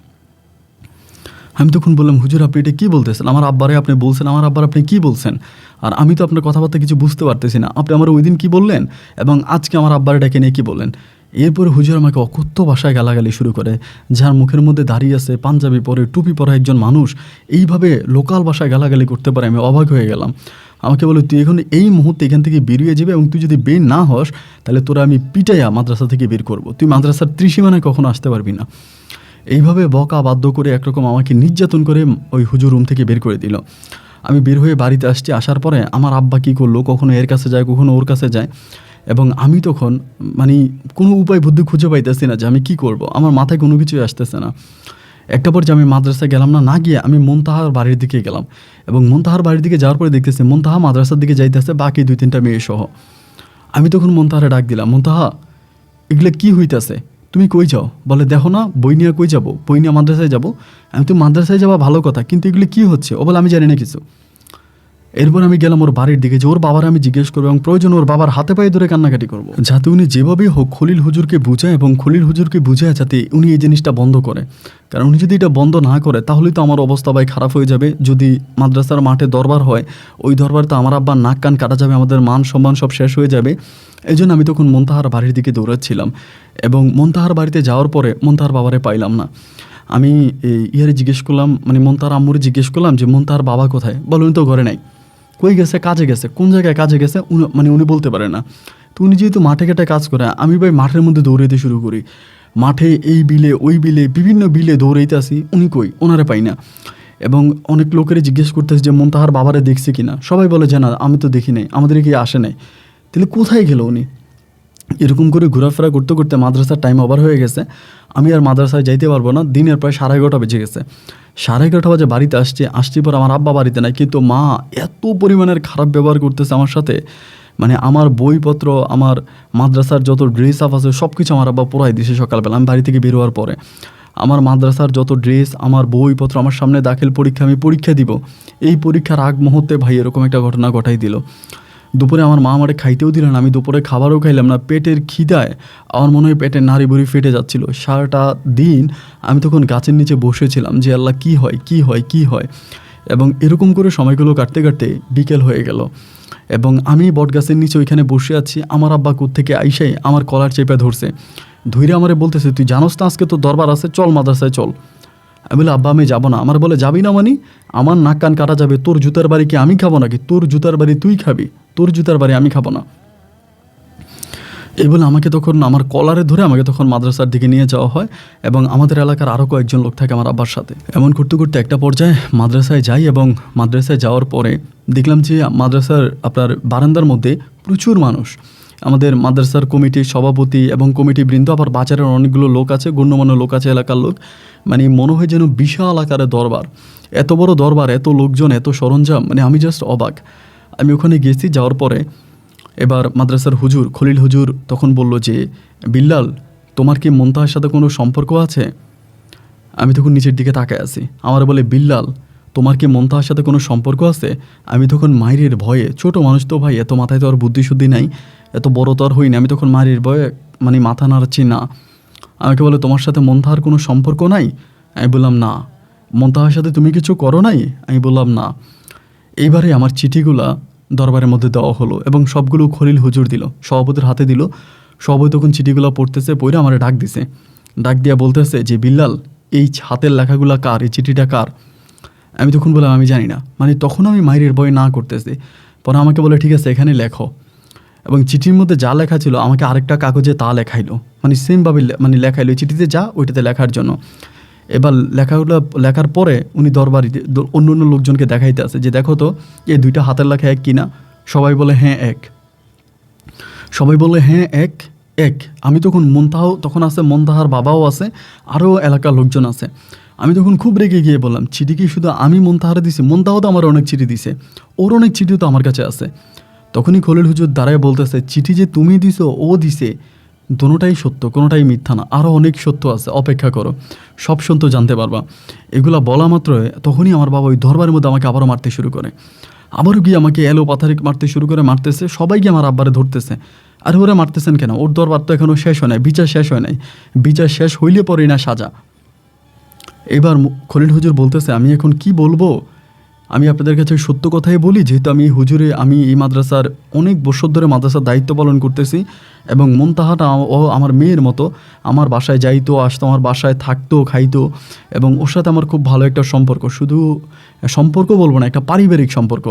আমি তখন বললাম, হুজুর আপনি এটা কী বলতেছেন, আমার আব্বারে আপনি বলছেন, আমার আব্বার আপনি কী বলছেন? আর আমি তো আপনার কথাবার্তা কিছু বুঝতে পারতেছি না। আপনি আমার ওই দিন কী বললেন এবং আজকে আমার আব্বারে ডেকে নিয়ে কী বললেন? এরপরে হুজুর আমাকে অকথ্য ভাষায় গালাগালি শুরু করে। যার মুখের মধ্যে দাঁড়িয়ে আছে পাঞ্জাবি পরে, টুপি পরা একজন মানুষ এইভাবে লোকাল ভাষায় গালাগালি করতে পারে, আমি অবাক হয়ে গেলাম। আমাকে বলে, তুই এখন এই মুহূর্তে এখান থেকে বেরিয়ে যাবে এবং তুই যদি বের না হস তাহলে তোরা আমি পিটাইয়া মাদ্রাসা থেকে বের করব, তুই মাদ্রাসার ত্রিসীমানায় কখনো আসতে পারবি না। এইভাবে বকা বাধ্য করে একরকম আমাকে নির্যাতন করে ওই হুজুর রুম থেকে বের করে দিল। আমি বের হয়ে বাড়িতে আসছি, আসার পরে আমার আব্বা কী করলো, কখনো এর কাছে যায়, কখনো ওর কাছে যায়, এবং আমি তখন মানে কোনো উপায় বুদ্ধি খুঁজে পাইতেছি না যে আমি কী করব, আমার মাথায় কোনো কিছুই আসতেছে না। একটা পর যে আমি মাদ্রাসায় গেলাম না গিয়ে আমি মুনতাহার বাড়ির দিকে গেলাম, এবং মুনতাহার বাড়ির দিকে যাওয়ার পরে দেখতেছি মুনতাহা মাদ্রাসার দিকে যাইতেছে বাকি 2-3টা মেয়ে সহ। আমি তখন মুনতাহারে ডাক দিলাম, মুনতাহা এগুলো কী হইতেছে, তুমি কই যাও? বলে, দেখো না বই নিয়ে কই যাবো, বই নিয়ে মাদ্রাসায় যাবো। আমি তো মাদ্রাসায় যাওয়া ভালো কথা, কিন্তু এগুলো কী হচ্ছে? ও বলে, আমি জানি না কিছু। এরপর আমি গেলাম ওর বাড়ির দিকে, যে ওর বাবার আমি জিজ্ঞেস করবো এবং প্রয়োজন ওর বাবার হাতে পায়ে ধরে কান্নাকাটি করবো, যাতে উনি যেভাবেই হোক খলিল হুজুরকে বুঝায় এবং খলিল হুজুরকে বুঝায় যাতে উনি এই জিনিসটা বন্ধ করে। কারণ উনি যদি এটা বন্ধ না করে তাহলেই তো আমার অবস্থা ভাই খারাপ হয়ে যাবে। যদি মাদ্রাসার মাঠে দরবার হয়, ওই দরবারে তো আমার আব্বার নাক কান কাটা যাবে, আমাদের মান সম্মান সব শেষ হয়ে যাবে। এই জন্য আমি তখন মুনতাহার বাড়ির দিকে দৌড়াচ্ছিলাম, এবং মুনতাহার বাড়িতে যাওয়ার পরে মুনতাহার বাবারে পাইলাম না। আমি জিজ্ঞেস করলাম, মানে মুনতাহার আম্মুরে জিজ্ঞেস করলাম যে মুনতাহার বাবা কোথায়? বলে, উনি তো ঘরে নাই। কই গেছে? কাজে গেছে। কোন জায়গায় কাজে গেছে উনি বলতে পারে না। তো উনি যেহেতু মাঠে ঘাটে কাজ করে, আমি ভাই মাঠের মধ্যে দৌড়াইতে শুরু করি। মাঠে এই বিলে ওই বিলে বিভিন্ন বিলে দৌড়াইতে আসি, উনি কই, ওনারে পাই না। এবং অনেক লোকেরই জিজ্ঞেস করতেছে যে মুনতাহার বাবারে দেখছে কিনা, সবাই বলে যে না আমি তো দেখি নাই, আমাদের কি আসে নাই। তাহলে কোথায় গেল উনি? এরকম করে ঘোরাফেরা করতে করতে মাদ্রাসার টাইম ওভার হয়ে গেছে। আমি আর মাদ্রাসায় যাইতে পারবো না, দিনের প্রায় 11:30 বেজে গেছে। 11:30 বাজে বাড়িতে আসছি পর আমার আব্বা বাড়িতে নাই, কিন্তু মা এত পরিমাণের খারাপ ব্যবহার করতেছে আমার সাথে, মানে আমার বইপত্র, আমার মাদ্রাসার যত ড্রেস আপ আছে সব কিছু আমার আব্বা পোড়াই দিছে সকালবেলা আমি বাড়ি থেকে বেরোয়ার পরে। আমার মাদ্রাসার যত ড্রেস, আমার বইপত্র, আমার সামনে দাখিল পরীক্ষা, আমি পরীক্ষা দিব, এই পরীক্ষার আগ মুহূর্তে ভাই এরকম একটা ঘটনা ঘটাই দিল। দুপুরে আমার মা আমারে খাইতেও দিল না, আমি দুপুরে খাবারও খাইলাম না, পেটের খিদায় আমার মনে হয় পেটের নাড়ি ভুড়ি ফেটে যাচ্ছিল। সারাটা দিন আমি তখন গাছের নিচে বসেছিলাম যে আল্লাহ কী হয় কী হয় কী হয়। এবং এরকম করে সময়গুলো কাটতে কাটতে বিকেল হয়ে গেল এবং আমি বটগাছের নিচে ওইখানে বসে আছি। আমার আব্বা কোত্থেকে আইসাই আমার কলার চেপে ধরছে, ধৈর্য আমারে বলতেছে, তুই জানোস না আজকে তো দরবার আছে, চল মাদ্রাসায় চল। আমি বলে আব্বা আমি যাবো না। আমার বলে যাবি না মানে? আমার নাক কান কাটা যাবে, তোর জুতার বাড়ি কি আমি খাবো নাকি? তোর জুতার বাড়ি তুই খাবি, তোর জুতার বাড়ি আমি খাবো না। এই বলে আমাকে তখন আমার কলারে ধরে আমাকে তখন মাদ্রাসার দিকে নিয়ে যাওয়া হয় এবং আমাদের এলাকার আরও কয়েকজন লোক থাকে আমার আব্বার সাথে। এমন করতে করতে একটা পর্যায়ে মাদ্রাসায় যাই এবং মাদ্রাসায় যাওয়ার পরে দেখলাম যে মাদ্রাসার আপনার বারান্দার মধ্যে প্রচুর মানুষ, আমাদের মাদ্রাসার কমিটির সভাপতি এবং কমিটিবৃন্দ, আবার বাজারের অনেকগুলো লোক আছে, গণ্যমান্য লোক আছে, এলাকার লোক। মানে মনে হয় যেন বিশাল আকারের দরবার, এত বড় দরবার, এত লোকজন, এত সরঞ্জাম, মানে আমি জাস্ট অবাক। আমি ওখানে গেছি, যাওয়ার পরে এবার মাদ্রাসার হুজুর খলিল হুজুর তখন বলল যে বিল্লাল, তোমার কি মুনতাহার সাথে কোনো সম্পর্ক আছে? আমি তখন নিচের দিকে তাকায় আছি। আমার বলে বিল্লাল, তোমার কি মুনতাহার সাথে কোনো সম্পর্ক আছে? আমি তখন মায়ের ভয়ে, ছোট মানুষ তো ভাই, এত মাথায় তো আর বুদ্ধিশুদ্ধি নাই, এত বড় তো আর হইনি, আমি তখন মায়ের ভয়ে মানে মাথা নাড়াচ্ছি না। আমাকে বলে তোমার সাথে মুনতাহার কোনো সম্পর্ক নাই? আমি বললাম না। মুনতাহার সাথে তুমি কিছু করো নাই? আমি বললাম না। এইবারে আমার চিঠিগুলা দরবারের মধ্যে দেওয়া হলো এবং সবগুলো খলিল হুজুর দিল, সভাপতির হাতে দিল। সভাপতি তখন চিঠিগুলো পড়তেছে, পড়ে আমার ডাক দিছে, ডাক দিয়া বলতেছে যে বিল্লাল, এই হাতের লেখাগুলা কার, এই চিঠিটা কার? আমি তখন বললাম আমি জানি না। মানে তখন আমি মায়ের ভয় না করতেছি। পরে আমাকে বলে ঠিক আছে এখানে লেখো, এবং চিঠির মধ্যে যা লেখা ছিল আমাকে আরেকটা কাগজে তা লেখাইলো, মানে সেমভাবে মানে লেখাইলো, চিঠিতে যা ওইটাতে লেখার জন্য। এবার লেখাগুলো লেখার পরে উনি দরবারিতে অন্য অন্য লোকজনকে দেখাইতে আছে যে দেখো তো এই দুইটা হাতের লেখা এক কিনা। সবাই বলে হ্যাঁ এক, সবাই বলে হ্যাঁ এক এক। আমি তখন মুনতাহাও তখন আছে, মুনতাহার বাবাও আছে, আরও এলাকার লোকজন আছে। আমি তখন খুব রেগে গিয়ে বললাম, চিঠি কি শুধু আমি মুনতাহারে দিছি? মুনতাহাও তো আমার অনেক চিঠি দিছে, ওর অনেক চিঠিও তো আমার কাছে আছে। তখনই খলিল হুজুর দাঁড়ায় বলতেছে, চিঠি যে তুমি দিছো ও দিছে, দুটোটাই সত্য, কোনোটাই মিথ্যা না, আরও অনেক সত্য আছে, অপেক্ষা করো, সব সত্য জানতে পারবা। এগুলা বলা মাত্র তখনই আমার বাবা ওই দরবারের মধ্যে আমাকে আবারও মারতে শুরু করে, আবারও গিয়ে আমাকে এলো পাথারি মারতে শুরু করে, মারতেছে, সবাই গিয়ে আমার আব্বারে ধরতেছে। আর ওরা মারতেছেন কেন? ওর দরবার তো এখনও শেষ হয় নাই, বিচার শেষ হয় নাই, বিচার শেষ হইলে পরেই না সাজা। এবার খলিল হুজুর বলতেছে, আমি এখন কি বলবো? আমি আপনাদের কাছে সত্য কথাই বলি, যেহেতু আমি হুজুরে, আমি এই মাদ্রাসার অনেক বছর ধরে মাদ্রাসার দায়িত্ব পালন করতেছি এবং মুনতাহাটা ও আমার মেয়ের মতো, আমার বাসায় যাইতো, আসতো, আমার বাসায় থাকতো, খাইতো, এবং ওর সাথে আমার খুব ভালো একটা সম্পর্ক, শুধু সম্পর্ক বলবো না, একটা পারিবারিক সম্পর্ক।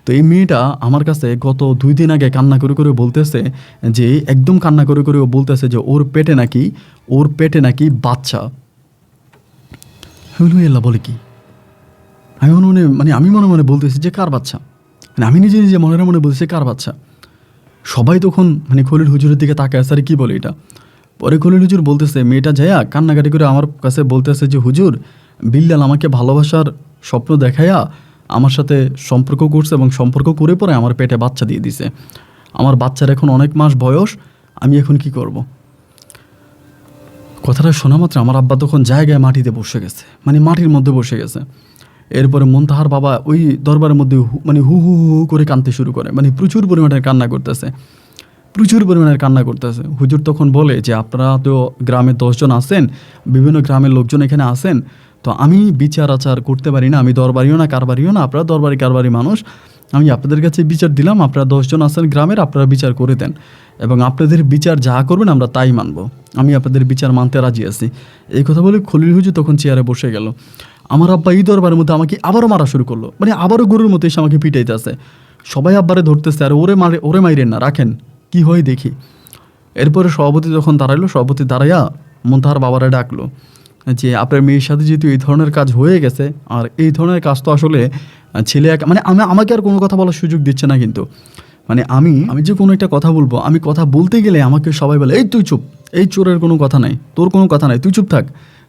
তো এই মেয়েটা আমার কাছে গত 2 দিন আগে কান্না করে করে বলতেছে যে, একদম কান্না করে করে ও বলতেছে যে ওর পেটে নাকি বাচ্চা। আল্লাহ বলে কি? আমি মনে মনে বলতেছি যে কার বাচ্চা? মানে আমি নিজে নিজে মনে মনে বলতেছি কার বাচ্চা? সবাই তখন মানে খলিল হুজুরের দিকে তাকায় আছে, আরে কী বলে এটা? পরে খলিল হুজুর বলতেছে, মেয়েটা যাইয়া কান্নাকাটি করে আমার কাছে বলতেছে যে হুজুর, বিল্লাল আমাকে ভালোবাসার স্বপ্ন দেখাইয়া আমার সাথে সম্পর্ক করছে এবং সম্পর্ক করে পরে আমার পেটে বাচ্চা দিয়ে দিছে। আমার বাচ্চার এখন অনেক মাস বয়স, আমি এখন কি করব? কথাটা শোনা মাত্র আমার আব্বা তখন জায়গায় মাটিতে বসে গেছে, মানে মাটির মধ্যে বসে গেছে। এরপরে মুনতাহার বাবা ওই দরবারের মধ্যে মানে হু হু হু করে কাঁদতে শুরু করে, মানে প্রচুর পরিমাণের কান্না করতেছে। হুজুর তখন বলে যে আপনারা তো গ্রামে 10 জন আছেন, বিভিন্ন গ্রামের লোকজন এখানে আছেন, তো আমি বিচার আচার করতে পারি না, আমি দরবারিও না কারবারিও না, আপনারা কারবারি মানুষ, আমি আপনাদের কাছে বিচার দিলাম, আপনারা 10 জন আছেন গ্রামের, আপনারা বিচার করে দেন এবং আপনাদের বিচার যা করবেন আমরা তাই মানব, আমি আপনাদের বিচার মানতে রাজি আছি। এই কথা বলে খলিল হুজুর তখন চেয়ারে বসে গেল। আমার আব্বা এই দরবারের মধ্যে আমাকে আবারও মারা শুরু করলো, মানে আবারও গরুর মতো এসে আমাকে পিটাইতেছে। সবাই আব্বারে ধরতেছে, আর ওরে মাইরেন না, রাখেন, কি হয় দেখি। এরপরে সভাপতি যখন দাঁড়াইলো, সভাপতি দাঁড়াইয়া মুনতাহার বাবারা ডাকলো যে আপনার মেয়ের সাথে যেহেতু এই ধরনের কাজ হয়ে গেছে, আর এই ধরনের কাজ তো আসলে ছেলে মানে আমাকে আর কোনো কথা বলার সুযোগ দিচ্ছে না, কিন্তু মানে আমি যে কোনো একটা কথা বলবো, আমি কথা বলতে গেলে আমাকে সবাই বলে, এই তুই চুপ, এই চোরের কোনো কথা নাই, তোর কোনো কথা নাই, তুই চুপ থাক।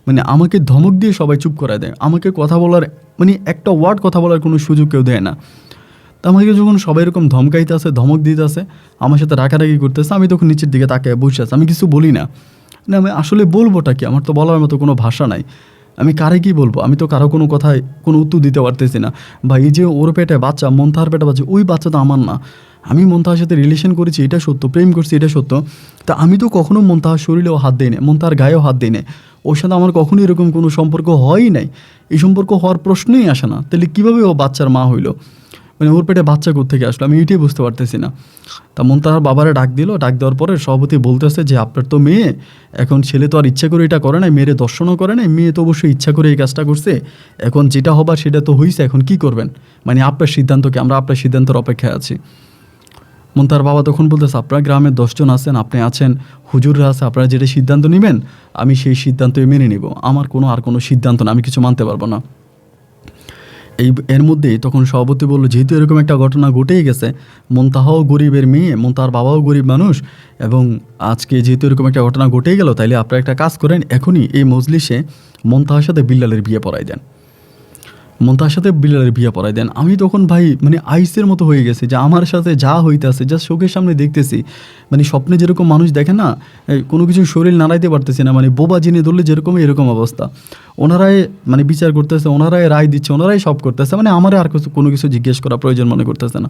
মানে আমাকে ধমক দিয়ে সবাই চুপ করায় দেয়, আমাকে কথা বলার মানে একটা ওয়ার্ড কথা বলার কোনো সুযোগ কেউ দেয় না। তা আমাকে যখন সবাই এরকম ধমকাইতে আসে, ধমক দিতে আসে, আমার সাথে রাগারাগি করতেছে, আমি তখন নিচের দিকে তাকে বসে আছে, আমি কিছু বলি না। না আমি আসলে বলবোটা কি, আমার তো বলার মতো কোনো ভাষা নাই। আমি কারে কি বলবো, আমি তো কারো কোনো কথায় কোনো উত্তর দিতে পারতেছি না। বা এই যে ওর পেটে বাচ্চা, মন্তাহার পেটে বাচ্চা, ওই বাচ্চা তো আমার না। আমি মন্তাহার সাথে রিলেশন করেছি এটা সত্য, প্রেম করছি এটা সত্য, তা আমি তো কখনো মন্তাহার শরীরেও হাত দিই না, মন্তাহার গায়েও হাত দিই না। ওর সাথে আমার কখনো এরকম কোনো সম্পর্ক হয়ই নাই, এই সম্পর্ক হওয়ার প্রশ্নই আসে না। তাহলে কীভাবে ও বাচ্চার মা হইলো, মানে ওর পেটে বাচ্চা কোত্থেকে আসলো, আমি এটাই বুঝতে পারতেছি না। তা মন্তাহার বাবারে ডাক দিল, ডাক দেওয়ার পরে সভাপতি বলতেছে যে আপনার তো মেয়ে, এখন ছেলে তো আর ইচ্ছা করে এটা করে নাই, মেয়েরে দর্শনও করে নাই, মেয়ে তো অবশ্যই ইচ্ছা করে এই কাজটা করছে, এখন যেটা হবার সেটা তো হয়েছে, এখন কি করবেন, মানে আপনার সিদ্ধান্তকে, আমরা আপনার সিদ্ধান্তের অপেক্ষায় আছি। মন্তাহার বাবা তখন বলতেছে আপনারা গ্রামে 10 জন আছেন, আপনি আছেন, হুজুররা আছে, আপনারা যেটা সিদ্ধান্ত নেবেন আমি সেই সিদ্ধান্তই মেনে নিব, আমার আর কোনো সিদ্ধান্ত না, আমি কিছু মানতে পারবো না। এর মধ্যেই তখন সভাপতি বলল যেহেতু এরকম একটা ঘটনা ঘটেই গেছে, মন্তাহাও গরিবের মেয়ে, মন্তাহার বাবাও গরিব মানুষ, এবং আজকে যেহেতু এরকম একটা ঘটনা ঘটেই গেল, তাইলে আপনারা একটা কাজ করেন, এখনই এই মজলিসে মন্তাহার সাথে বিল্লালের বিয়ে পড়াই দেন, মন্তাহার সাথে বিল্লালের বিয়ে পড়াই দেন। আমি তখন ভাই মানে আইসের মতো হয়ে গেছে যে আমার সাথে যা হইতেছে, যা চোখের সামনে দেখতেছি, মানে স্বপ্নে যেরকম মানুষ দেখে না, কোনো কিছু শরীর নাড়াইতে পারতেছি না, মানে বোবা জিনে ধরলে যেরকম এরকম অবস্থা। ওনারাই মানে বিচার করতেছে, ওনারাই রায় দিচ্ছে, ওনারাই সব করতেছে, মানে আমার আর কোনো কিছু জিজ্ঞেস করা প্রয়োজন মনে করতেছে না।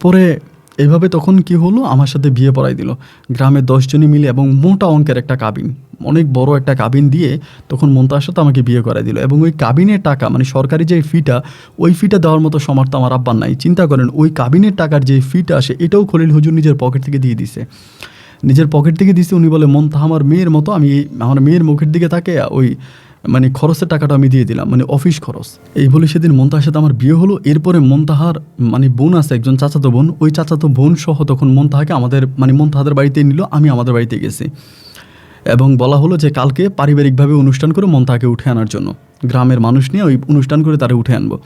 পরে এইভাবে তখন কি হলো, আমার সাথে বিয়ে পড়াই দিল গ্রামের 10 জনই মিলে, এবং মোটা অঙ্কের একটা কাবিন, অনেক বড় একটা কাবিন দিয়ে তখন মন্তাহার সাথে আমাকে বিয়ে করাই দিল। এবং ওই কাবিনের টাকা, মানে সরকারি যে ফিটা, ওই ফিটা দেওয়ার মতো সমর্থ আমার আব্বার নাই। চিন্তা করেন ওই কাবিনের টাকার যে ফিটা আসে, এটাও খলিল হুজুর নিজের পকেট থেকে দিয়ে দিছে, নিজের পকেট থেকে দিছে। উনি বলে মন্তাহা আমার মেয়ের মতো, আমি আমার মেয়ের মুখের দিকে তাকে ওই মানে খরচের টাকাটা আমি দিয়ে দিলাম, মানে অফিস খরচ। এই বলে সেদিন মন্তাহার সাথে আমার বিয়ে হলো। এরপরে মন্তাহার মানে বোন আছে একজন চাচাতো বোন, ওই চাচাতো বোন সহ তখন মন্তাহাকে আমাদের মানে মন্তাহাদের বাড়িতে নিল, আমি আমাদের বাড়িতে গেছি, এবং বলা হলো যে কালকে পারিবারিকভাবে অনুষ্ঠান করে মন্তাহাকে উঠে আনার জন্য, গ্রামের মানুষ নিয়ে ওই অনুষ্ঠান করে তারা উঠে আনবো।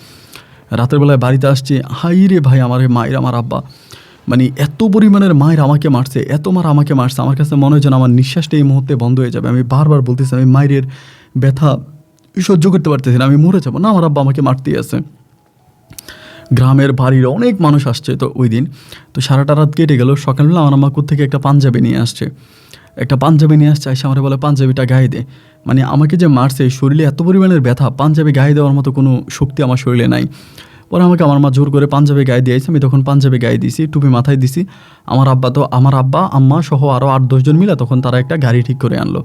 রাতের বেলায় বাড়িতে আসছে, হাই রে ভাই, আমার মায়ের, আমার আব্বা মানে এত পরিমাণের মায়ের আমাকে মারছে, এত মার আমাকে মারছে, আমার কাছে মনে হয় যেন আমার নিঃশ্বাসটা এই মুহূর্তে বন্ধ হয়ে যাবে। আমি বারবার বলতেছি আমি মায়ের ব্যথা সহ্য করতে পারতেছি না, আমি মরে যাবো না, আমার আব্বা আমাকে মারতেই আছে। গ্রামের বাড়ির অনেক মানুষ আসছে তো ওই দিন, তো সারাটা রাত কেটে গেল। সকালবেলা আমার আম্মা থেকে একটা পাঞ্জাবি নিয়ে আসছে, একটা পাঞ্জাবি নিয়ে আসছে, এসে আমার বলে পাঞ্জাবিটা গায়ে দে। মানে আমাকে যে মারছে, শরীরে এত পরিমাণের ব্যথা, পাঞ্জাবি গায়ে দেওয়ার মতো কোনো শক্তি আমার শরীরে নাই। পরে আমাকে আমার মা জোর করে পাঞ্জাবি গায়ে দিয়েছে, আমি তখন পাঞ্জাবি গায়ে দিয়েছি, টুপি মাথায় দিছি। আমার আব্বা আম্মা সহ আরও 8-10 জন মিলে তখন তারা একটা গাড়ি ঠিক করে আনলো।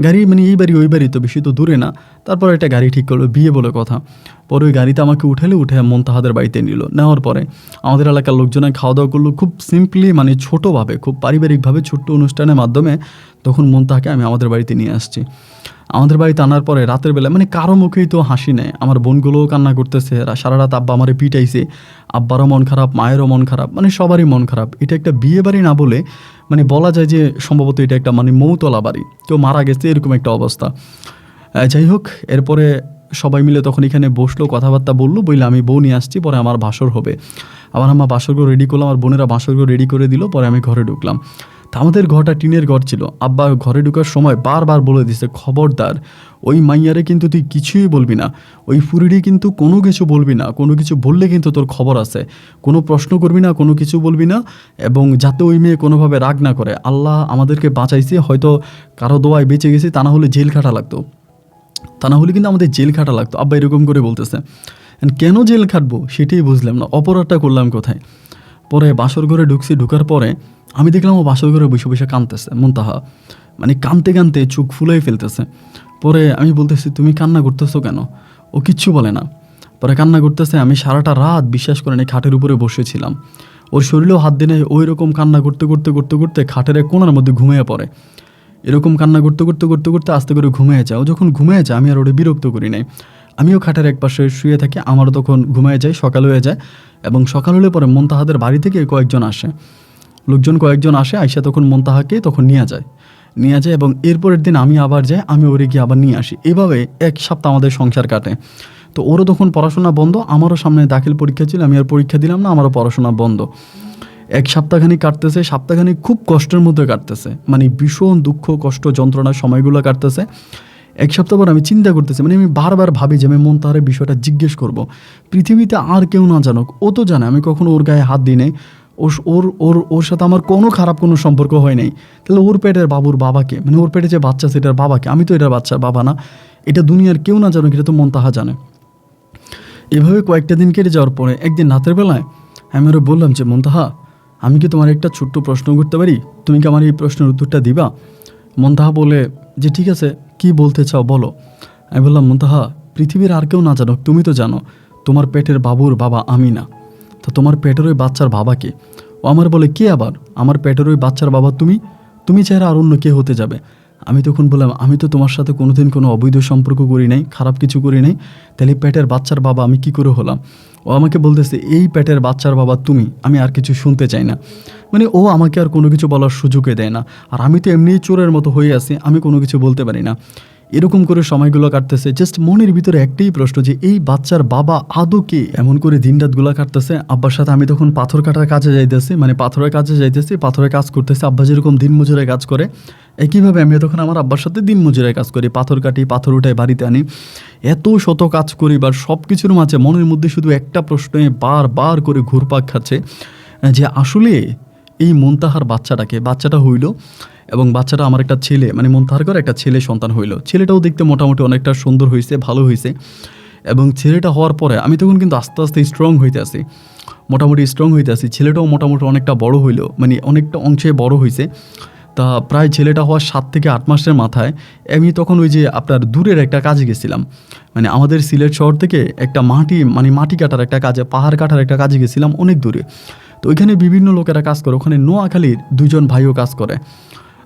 গাড়ি মানে এই বাড়ি ওই বাড়ি তো, বেশি তো দূরে না। তারপর একটা গাড়ি ঠিক করলো, বিয়ে বলে কথা। পরে ওই গাড়িতে আমাকে উঠে মন্তাহাদের বাড়িতে নিল। নেওয়ার পরে আমাদের এলাকার লোকজনে খাওয়া দাওয়া করলো খুব সিম্পলি, মানে ছোটোভাবে, খুব পারিবারিকভাবে ছোট্ট অনুষ্ঠানের মাধ্যমে তখন মন্তাহাকে আমি আমাদের বাড়িতে নিয়ে আসছি। আমাদের বাড়িতে আনার পরে রাতের বেলা মানে কারো মুখেই তো হাসি নেই, আমার বোনগুলোও কান্না করতেছে, সারা রাত আব্বা আমারে পিটাইছে, আব্বারও মন খারাপ, মায়েরও মন খারাপ, মানে সবারই মন খারাপ। এটা একটা বিয়ে বাড়ি না বলে মানে বলা যায় যে সম্ভবত এটা একটা মানে মৌতলা বাড়ি, কেউ মারা গেছে এরকম একটা অবস্থা। যাই হোক, এরপরে সবাই মিলে তখন এখানে বসলো, কথাবার্তা বললো, বললে আমি বউ নিয়ে আসছি, পরে আমার বাসর হবে। আমার আম্মা বাসরঘর রেডি করলাম, আমার বোনেরা বাসরঘর রেডি করে দিল, পরে আমি ঘরে ঢুকলাম। তা আমাদের ঘরটা টিনের ঘর ছিল। আব্বা ঘরে ঢুকার সময় বারবার বলে দিছে, খবরদার ওই মাইয়ারে কিন্তু তুই কিছুই বলবি না, ওই ফুরিডি কিন্তু কোনো কিছু বলবি না, কোনো কিছু বললে কিন্তু তোর খবর আছে, কোনো প্রশ্ন করবি না, কোনো কিছু বলবি না, এবং যাতে ওই মেয়ে কোনোভাবে রাগ না করে। আল্লাহ আমাদেরকে বাঁচাইছে, হয়তো কারো দোয়ায় বেঁচে গেছি, তা না হলে জেল খাটা লাগতো, তা না হলে কিন্তু আমাদের জেল খাটা লাগতো। আব্বা এরকম করে বলতেছে। কেন জেল খাটবো সেটাই বুঝলাম না, অপরাধটা করলাম কোথায়। পরে বাসর ঘরে ঢুকছি, ঢুকার পরে আমি দেখলাম ও বাসর ঘরে বসে বসে কাঁদতেছে, মন্তাহা মানে কাঁদতে কাঁদতে চোখ ফুলাই ফেলতেছে। পরে আমি বলতেছি তুমি কান্না করতেছো কেন? ও কিচ্ছু বলে না। পরে কান্না করতেছে। আমি সারাটা রাত বিশ্বাস করেন এই খাটের উপরে বসেছিলাম, ওর শরীরেও হাত দিনে ওই রকম কান্না করতে করতে করতে করতে খাটের এক কোণার মধ্যে ঘুমিয়ে পড়ে। এরকম কান্না করতে করতে করতে করতে আস্তে করে ঘুমিয়ে যায়। ও যখন ঘুমিয়ে যায় আমি আর ওটা বিরক্ত করি নাই, আমিও খাটের এক পাশে শুয়ে থাকি, আমারও তখন ঘুমিয়ে যায়, সকাল হয়ে যায়। এবং সকাল হলে পরে মন্তাহাদের বাড়ি থেকে কয়েকজন আসে, আইসা তখন মন্তাহাকে তখন নিয়ে যায় এবং এরপরের দিন আমি আবার যাই, আমি ওরে গিয়ে আবার নিয়ে আসি। এভাবে 1 সপ্তাহ আমাদের সংসার কাটে। তো ওরও তখন পড়াশোনা বন্ধ, আমারও সামনে দাখিল পরীক্ষা ছিল, আমি আর পরীক্ষা দিলাম না, আমারও পড়াশোনা বন্ধ। 1 সপ্তাহখানি কাটতেছে, সপ্তাহখানি খুব কষ্টের মধ্যে কাটতেছে, মানে ভীষণ দুঃখ কষ্ট যন্ত্রণার সময়গুলো কাটতেছে। 1 সপ্তাহ পর আমি চিন্তা করতেছি, মানে আমি বারবার ভাবি যে আমি মন্তাহারের বিষয়টা জিজ্ঞেস করব, পৃথিবীতে আর কেউ না জানুক, ও তো জানে আমি কখনো ওর গায়ে হাত দিই নাই, ওর ওর ওর সাথে আমার কোনো খারাপ কোনো সম্পর্ক হয় নাই, তাহলে ওর পেটের বাবুর বাবাকে, মানে ওর পেটে যে বাচ্চা সেটার বাবাকে, আমি তো এটার বাচ্চার বাবা না, এটা দুনিয়ার কেউ না জানুক, এটা তো মুনতাহা জানে। এভাবে কয়েকটা দিন কেটে যাওয়ার পরে একদিন রাতের বেলায় আমি ওরা বললাম যে মুনতাহা, আমি কি তোমার একটা ছোট্ট প্রশ্ন করতে পারি, তুমি কি আমার এই প্রশ্নের উত্তরটা দিবা? মুনতাহা বলে যে ঠিক আছে, কি বলতে চাও বলো। আমি বললাম মুনতাহা, পৃথিবীর আর কেউ না জানো, তুমি তো জানো তোমার পেটের বাবুর বাবা আমি না, তো তোমার পেটের ওই বাচ্চার বাবাকে। ও আমার বলে কে আবার? আমার পেটের ওই বাচ্চার বাবা তুমি, তুমি ছাড়া আর অন্য কে হতে যাবে? আমি তখন বললাম আমি তো তোমার সাথে কোনোদিন কোনো অবৈধ সম্পর্ক করি নাই, খারাপ কিছু করি নাই, তাহলে পেটের বাচ্চার বাবা আমি কি করে হলাম? ও আমাকে বলতেছে এই পেটের বাচ্চার বাবা তুমি, আমি আর কিছু শুনতে চাই না। মানে ও আমাকে আর কোনো কিছু বলার সুযোগই দেয় না, আর আমি তো এমনিই চোরের মতো হয়ে আছি, আমি কোনো কিছু বলতে পারি না। এরকম করে সময়গুলো কাটতেছে, জাস্ট মনের ভিতরে একটাই প্রশ্ন যে এই বাচ্চার বাবা আদৌ কে? এমন করে দিন রাতগুলো কাটতেছে। আব্বার সাথে আমি তখন পাথর কাটার কাজে যাইতেছি, মানে পাথরের কাজে যাইতেছি, পাথরের কাজ করতেছি। আব্বা যেরকম দিন মজুরের কাজ করে, একইভাবে আমি তখন আমার আব্বার সাথে দিন মজুরের কাজ করি, পাথর কাটি, পাথর উঠাই বাড়িতে আনি, এত শত কাজ করি। বা সব কিছুর মাঝে মনের মধ্যে শুধু একটা প্রশ্নে বারবার করে ঘুরপাক খাচ্ছে যে আসলে এই মুনতাহার বাচ্চাটা হইল, এবং বাচ্চাটা আমার একটা ছেলে, মানে মুনতাহার করে একটা ছেলে সন্তান হইল। ছেলেটাও দেখতে মোটামুটি অনেকটা সুন্দর হয়েছে, ভালো হয়েছে। এবং ছেলেটা হওয়ার পরে আমি তখন কিন্তু আস্তে আস্তে স্ট্রং হইতে আসি, মোটামুটি স্ট্রং হইতে আসি। ছেলেটাও মোটামুটি অনেকটা বড় হইল, মানে অনেকটা অংশে বড় হয়েছে। তা প্রায় ছেলেটা হওয়ার 7 থেকে 8 মাসের মাথায় আমি তখন ওই যে আপনার দূরের একটা কাজে গেছিলাম, মানে আমাদের সিলেট শহর থেকে একটা মাটি কাটার একটা কাজে, পাহাড় কাটার একটা কাজে গেছিলাম অনেক দূরে। তো ওইখানে বিভিন্ন লোকেরা কাজ করে, ওখানে নোয়াখালীর 2জন ভাইও কাজ করে।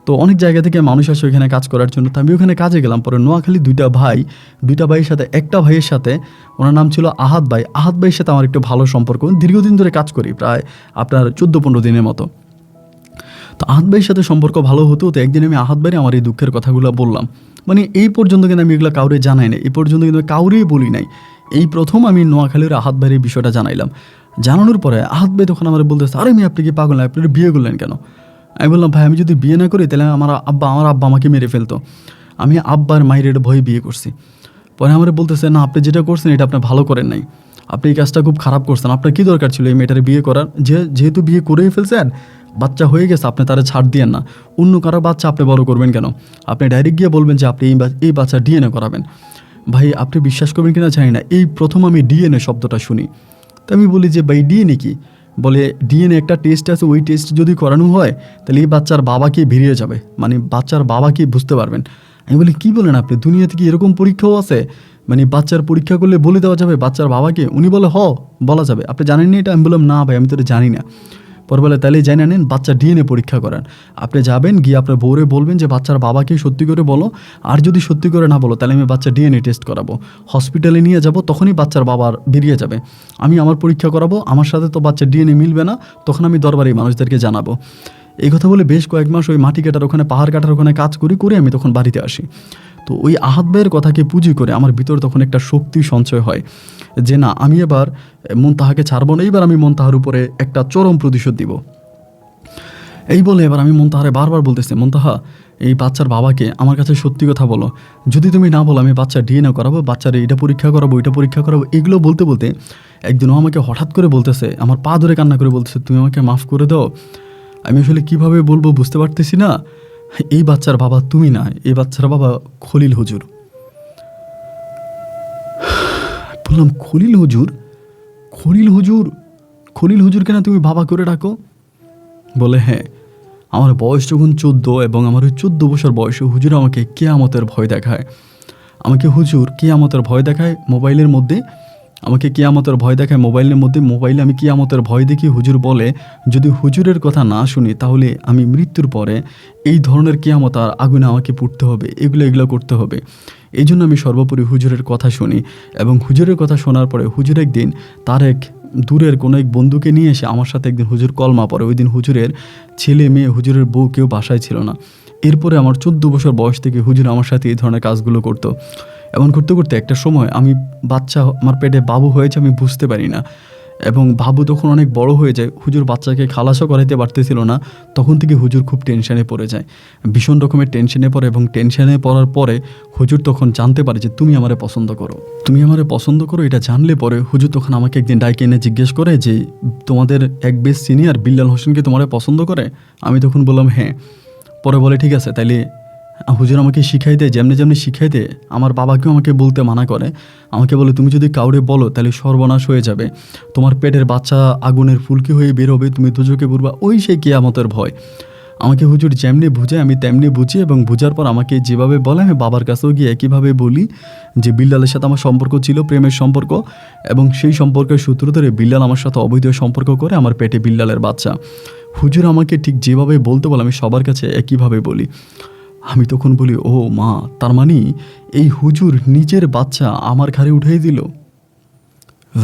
তো অনেক জায়গা থেকে মানুষ আসে ওইখানে কাজ করার জন্য। তো আমি ওখানে কাজে গেলাম। পরে নোয়াখালী দুইটা ভাইয়ের সাথে একটা ভাইয়ের সাথে, ওনার নাম ছিল আহাদ ভাই, আহাদ ভাইয়ের সাথে আমার একটু ভালো সম্পর্ক, দীর্ঘদিন ধরে কাজ করি, প্রায় আপনার 14-15 দিনের মতো। তো আহাদ ভাইয়ের সাথে সম্পর্ক ভালো হতো। তো একদিন আমি আহাদ ভাইয়ের আমার এই দুঃখের কথাগুলো বললাম, মানে এই পর্যন্ত কিন্তু আমি এগুলো কাউরে জানাই নাই, এই পর্যন্ত কিন্তু কাউরেই বলি নাই। এই প্রথম আমি নোয়াখালীর আহাদ ভাইয়ের এই বিষয়টা জানাইলাম। জানানোর পরে আহাদ ভাই তখন আমার বলতেছে, আরে আপনি কি পাগল না, আপনি বিয়ে করলেন কেন? আমি বললাম ভাই, আমি যদি বিয়ে না করি তাহলে আমার আব্বা আমাকে মেরে ফেলতো, আমি আব্বার মায়ের ভয়ে বিয়ে করছি। পরে আমার বলতেছে, না আপনি যেটা করছেন এটা আপনি ভালো করেন নাই, আপনি এই কাজটা খুব খারাপ করছেন, আপনার কী দরকার ছিল এই মেয়েটারে বিয়ে করার? যেহেতু বিয়ে করেই ফেলছেন, বাচ্চা হয়ে গেছে, আপনি তারা ছাড় দিয়েন না, অন্য কারো বাচ্চা আপনি বড় করবেন কেন? আপনি ডাইরেক্ট গিয়ে বলবেন যে আপনি এই বাচ্চা ডিএনএ করাবেন। ভাই আপনি বিশ্বাস করবেন কিনা জানি না, এই প্রথম আমি ডিএনএ শব্দটা শুনি। তো আমি বলি যে ভাই ডিএনএ কি? বলে ডিএনএ একটা টেস্ট আছে, ওই টেস্ট যদি করানো হয় তাহলে এই বাচ্চার বাবাকে বেরিয়ে যাবে, মানে বাচ্চার বাবাকে বুঝতে পারবেন। আমি বলি কী বলেন আপনি, দুনিয়াতে কি এরকম পরীক্ষাও আছে? মানে বাচ্চার পরীক্ষা করলে বলে দেওয়া যাবে বাচ্চার বাবাকে? উনি বলে বলা যাবে। আপনি জানেন না এটা? আমি বললাম না ভাই, আমি তো এটা জানি না। পরে বলে তাহলে জানি নেন, বাচ্চা ডিএনএ পরীক্ষা করেন। আপনি যাবেন, গিয়ে আপনার বউরে বলবেন যে বাচ্চার বাবাকে সত্যি করে বলো, আর যদি সত্যি করে না বলো তাহলে আমি বাচ্চা ডিএনএ টেস্ট করাবো, হসপিটালে নিয়ে যাব, তখনই বাচ্চার বাবার বেরিয়ে যাবে। আমি আমার পরীক্ষা করাবো, আমার সাথে তো বাচ্চার ডিএনএ মিলবে না, তখন আমি দরবারি মানুষদেরকে জানাবো। এই কথা বলে বেশ কয়েক মাস ওই মাটি কাটার ওখানে, পাহাড় কাটার ওখানে কাজ করে আমি তখন বাড়িতে আসি। তো ওই আহাদ ভাইয়ের কথাকে পুঁজি করে আমার ভিতরে তখন একটা শক্তি সঞ্চয় হয় যে না, আমি এবার মুনতাহাকে ছাড়বো না, এইবার আমি মুনতাহার উপরে একটা চরম প্রতিশোধ দিব। এই বলে এবার আমি মুনতাহারে বারবার বলতেছি, মুনতাহা এই বাচ্চার বাবাকে আমার কাছে সত্যি কথা বলো, যদি তুমি না বলো আমি বাচ্চা ডিএনএ করাবো, বাচ্চার এটা পরীক্ষা করাবো, ওইটা পরীক্ষা করাবো। এগুলো বলতে বলতে একদিনও আমাকে হঠাৎ করে বলতেছে, আমার পা ধরে কান্না করে বলতেছে, তুমি আমাকে মাফ করে দাও। আমি আসলে কীভাবে বলবো বুঝতে পারতেছি না, এই বাচ্চার বাবা তুমি না, এই বাচ্চার বাবা খলিল হুজুর। বললাম খলিল হুজুর? খলিল হুজুরকে না তুমি বাবা করে ডাকো? বলে হ্যাঁ, আমার বয়স যখন 14 এবং আমার ওই 14 বছর বয়সে হুজুর আমাকে কিয়ামতের ভয় দেখায়, মোবাইলের মধ্যে, মোবাইলে আমি কিয়ামতের ভয় দেখি। হুজুর বলে যদি হুজুরের কথা না শুনি তাহলে আমি মৃত্যুর পরে এই ধরনের কিয়ামত আর আগুনে আমাকে পুড়তে হবে, এগুলো করতে হবে। এই জন্য আমি সর্বোপরি হুজুরের কথা শুনি। এবং হুজুরের কথা শোনার পরে হুজুর একদিন তার এক দূরের কোনো এক বন্ধুকে নিয়ে এসে আমার সাথে একদিন হুজুর কলমা পড়ে। ওই দিন হুজুরের ছেলে মেয়ে, হুজুরের বউ কেউ বাসায় ছিল না। এরপরে আমার 14 বছর বয়স থেকে হুজুর আমার সাথে এই ধরনের কাজগুলো করতো। এমন করতে করতে একটা সময় আমার পেটে বাবু হয়েছে, আমি বুঝতে পারি না। এবং বাবু তখন অনেক বড় হয়ে যায়, হুজুর বাচ্চাকে খালাসও করাইতে পারতেছিল না। তখন থেকে হুজুর খুব টেনশনে পড়ে যায়, ভীষণ রকমের টেনশনে পড়ে। এবং টেনশনে পড়ার পরে হুজুর তখন জানতে পারে যে তুমি আমারে পছন্দ করো, তুমি আমারে পছন্দ করো। এটা জানলে পরে হুজুর তখন আমাকে একদিন ডাইকে এনে জিজ্ঞেস করে যে তোমাদের এক বেশ সিনিয়র বিল্লাল হোসেনকে তোমারে পছন্দ করে? আমি তখন বললাম হ্যাঁ। পরে বলে ঠিক আছে, তাইলে হুজুর আমাকে শিখাই দেয়, যেমনি যেমনি শিখাই দেয় আমার বাবাকেও আমাকে বলতে মানা করে। আমাকে বলে তুমি যদি কাউরে বলো তাহলে সর্বনাশ হয়ে যাবে, তোমার পেটের বাচ্চা আগুনের ফুলকি হয়ে বের হবে, তুমি দুজকে পড়বা, ওই সেই কিয়ামতের ভয়। আমাকে হুজুর যেমনি বুঝে আমি তেমনি বুঝি, এবং বুঝার পর আমাকে যেভাবে বলে আমি বাবার কাছেও গিয়ে একইভাবে বলি যে বিল্লালের সাথে আমার সম্পর্ক ছিল, প্রেমের সম্পর্ক, এবং সেই সম্পর্কের সূত্র ধরে বিল্লাল আমার সাথে অবৈধ সম্পর্ক করে, আমার পেটে বিল্লালের বাচ্চা। হুজুর আমাকে ঠিক যেভাবে বলতে বলে আমি সবার কাছে একইভাবে বলি। আমি তখন বলি ও মা, তার মানে এই হুজুর নিজের বাচ্চা আমার ঘাড়ে উঠিয়ে দিল।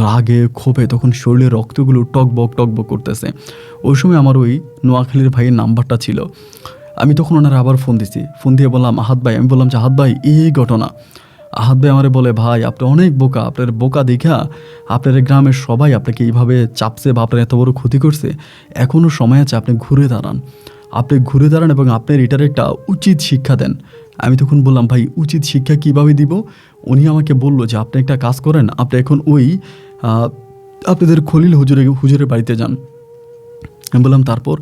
রাগে ক্ষোভে তখন শরীরের রক্তগুলো টকবক টকবক করতেছে। ওই সময় আমার ওই নোয়াখালীর ভাইয়ের নাম্বারটা ছিল। আমি তখন ওনারা আবার ফোন দিছি, ফোন দিয়ে বললাম আহাদ ভাই, আমি বললাম যে আহাদ ভাই এই ঘটনা। আহাদ ভাই আমারে বলে ভাই আপনি অনেক বোকা, আপনার বোকা দেখা আপনার গ্রামের সবাই আপনাকে এইভাবে চাপছে বা আপনার এত বড় ক্ষতি করছে, এখনও সময় আছে, আপনি ঘুরে দাঁড়ান, আপনি ঘুরে দাঁড়ান এবং আপনার এটার একটা উচিত শিক্ষা দেন। আমি তখন বললাম ভাই উচিত শিক্ষা কিভাবে দিব? উনি আমাকে বলল যে আপনি একটা কাজ করেন, আপনি এখন ওই আপনাদের খলিল হুজুরের বাড়িতে যান। আমি বললাম তারপর?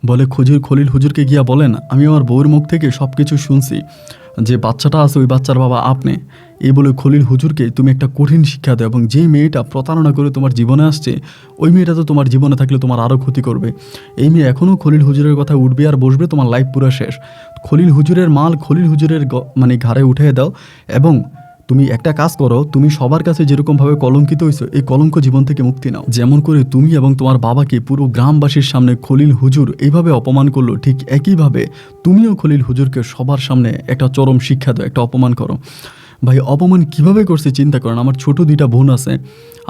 বলে খলিল হুজুরকে গিয়া বলেন আমি আমার বউয়ের মুখ থেকে সব কিছু শুনছি, যে বাচ্চাটা আছে ওই বাচ্চার বাবা আপনি। এই বলে খলিল হুজুরকে তুমি একটা কঠিন শিক্ষা দাও, এবং যেই মেয়েটা প্রতারণা করে তোমার জীবনে আসছে ওই মেয়েটা তো তোমার জীবনে থাকলে তোমার আরও ক্ষতি করবে। এই মেয়ে এখনও খলিল হুজুরের কথা উঠবে আর বসবে, তোমার লাইফ পুরো শেষ। খলিল হুজুরের মাল খলিল হুজুরের মানে ঘাড়ে উঠিয়ে দাও, এবং তুমি একটা কাজ করো, তুমি সবার কাছে যেরকমভাবে কলঙ্কিত হয়েছো এই কলঙ্ক জীবন থেকে মুক্তি নাও। যেমন করে তুমি এবং তোমার বাবাকে পুরো গ্রামবাসীর সামনে খলিল হুজুর এইভাবে অপমান করলো, ঠিক একইভাবে তুমিও খলিল হুজুরকে সবার সামনে একটা চরম শিক্ষা দাও, একটা অপমান করো। ভাই অপমান কিভাবে করছে চিন্তা করেন। আমার ছোট 2টা বোন আছে,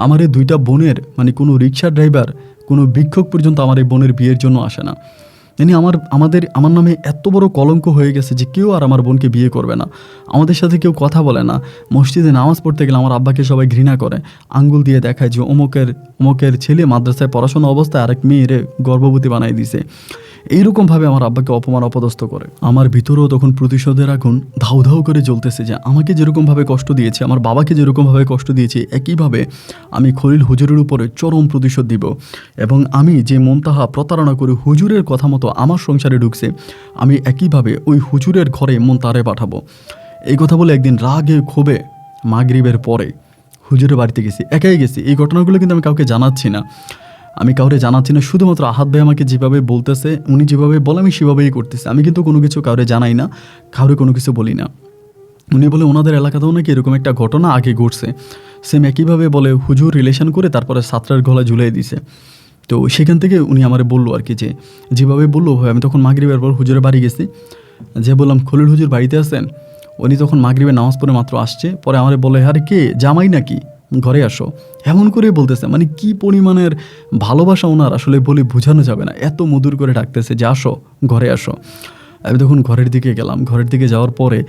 আমার এই 2টা বোনের মানে কোনো রিক্সা ড্রাইভার, কোনো ভিক্ষুক পর্যন্ত আমার এই বোনের বিয়ের জন্য আসে না। মানে আমার নামে এত বড় কলঙ্ক হয়ে গেছে যে কেউ আর আমার বোনকে বিয়ে করবে না, আমাদের সাথে কেউ কথা বলে না। মসজিদে নামাজ পড়তে গেলে আমার আব্বাকে সবাই ঘৃণা করে, আঙ্গুল দিয়ে দেখায় যে অমুকের ছেলে মাদ্রাসায় পড়াশোনা অবস্থায় আরেক মেয়েরে গর্ভবতী বানাই দিছে। এইরকমভাবে আমার আব্বাকে অপমান অপদস্থ করে। আমার ভিতরেও তখন প্রতিশোধের আগুন ধাউ ধাউ করে জ্বলতেছে, যে আমাকে যেরকমভাবে কষ্ট দিয়েছে, আমার বাবাকে যেরকমভাবে কষ্ট দিয়েছে, একইভাবে আমি খলিল হুজুরের উপরে চরম প্রতিশোধ দিব। এবং আমি যে মুনতাহা প্রতারণা করে হুজুরের কথা মতো আমার সংসারে ঢুকছে, আমি একইভাবে ওই হুজুরের ঘরে মুনতাহারে পাঠাবো। এই কথা বলে একদিন রাগে ক্ষোভে মাগরিবের পরে হুজুরের বাড়িতে গেছি, একাই গেছি। এই ঘটনাগুলো কিন্তু আমি কাউকে জানাচ্ছি না, আমি কাউরে জানাচ্ছি না, শুধুমাত্র আহাদ ভাই আমাকে যেভাবে বলতেছে, উনি যেভাবে বলে আমি সেভাবেই করতেছি। আমি কিন্তু কোনো কিছু কাউরে জানাই না, কাউরে কোনো কিছু বলি না। উনি বলে ওনাদের এলাকাতেও নাকি এরকম একটা ঘটনা আগে ঘটছে, সেম একইভাবে বলে হুজুর রিলেশন করে তারপরে ছাত্রের গলা ঝুলাই দিছে। তো সেখান থেকে উনি আমারে বললো আর কি, যে যেভাবে বললো ভাই। আমি তখন মাগরিবের পর হুজুরের বাড়ি গেছি, যে বললাম খলিল হুজুর বাড়িতে আছেন? উনি তখন মাগরিবের নামাজ পড়ে মাত্র আসছে, পরে আমারে বলে আরে কে, জামাই নাকি, ঘরে আসো, এমন করে বলতেছে। মানে কি পরিমাণের ভালোবাসা ওনার আসলে বলে বোঝানো যাবে না, এত মধুর করে ডাকতেছে যে আসো ঘরে আসো। আমি তখন ঘরের দিকে গেলাম, ঘরের দিকে যাওয়ার পরে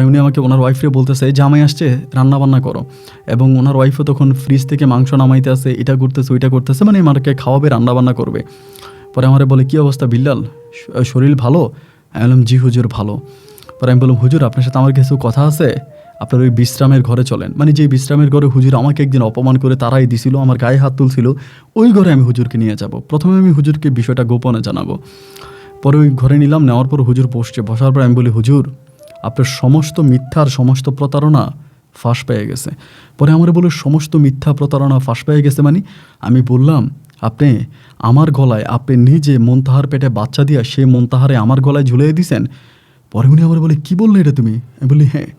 উনি আমাকে ওনার ওয়াইফরে বলতেছে জামাই আসছে রান্না বান্না করো, এবং ওনার ওয়াইফও তখন ফ্রিজ থেকে মাংস নামাইতে আসে, এটা করতেছে ওইটা করতেছে, মানে আমাকে খাওয়াবে, রান্না বান্না করবে। পরে আমারে বলে কী অবস্থা বিল্লাল, শরীর ভালো? আমি বললাম জি হুজুর ভালো। পরে আমি বললাম হুজুর আপনার সাথে আমার কিছু কথা আছে, আপনার ওই বিশ্রামের ঘরে চলেন। মানে যে বিশ্রামের ঘরে হুজুর আমাকে একদিন অপমান করে তারাই দিছিল, আমার গায়ে হাত তুলছিল, ওই ঘরে আমি হুজুরকে নিয়ে যাব। প্রথমে আমি হুজুরকে বিষয়টা গোপনে জানাবো। পরে ওই ঘরে নিলাম, নেওয়ার পর হুজুর বসছে, বসার পর আমি বলি হুজুর আপনার সমস্ত মিথ্যার সমস্ত প্রতারণা ফাঁস পেয়ে গেছে। পরে আমার বলে সমস্ত মিথ্যা প্রতারণা ফাঁস পেয়ে গেছে মানে? আমি বললাম আপনি আমার গলায়, আপনি নিজে মুনতাহার পেটে বাচ্চা দিয়া সে মুনতাহারে আমার গলায় ঝুলিয়ে দিছেন। পরে উনি আমার বলে কী বললে এটা তুমি? আমি বলি হ্যাঁ,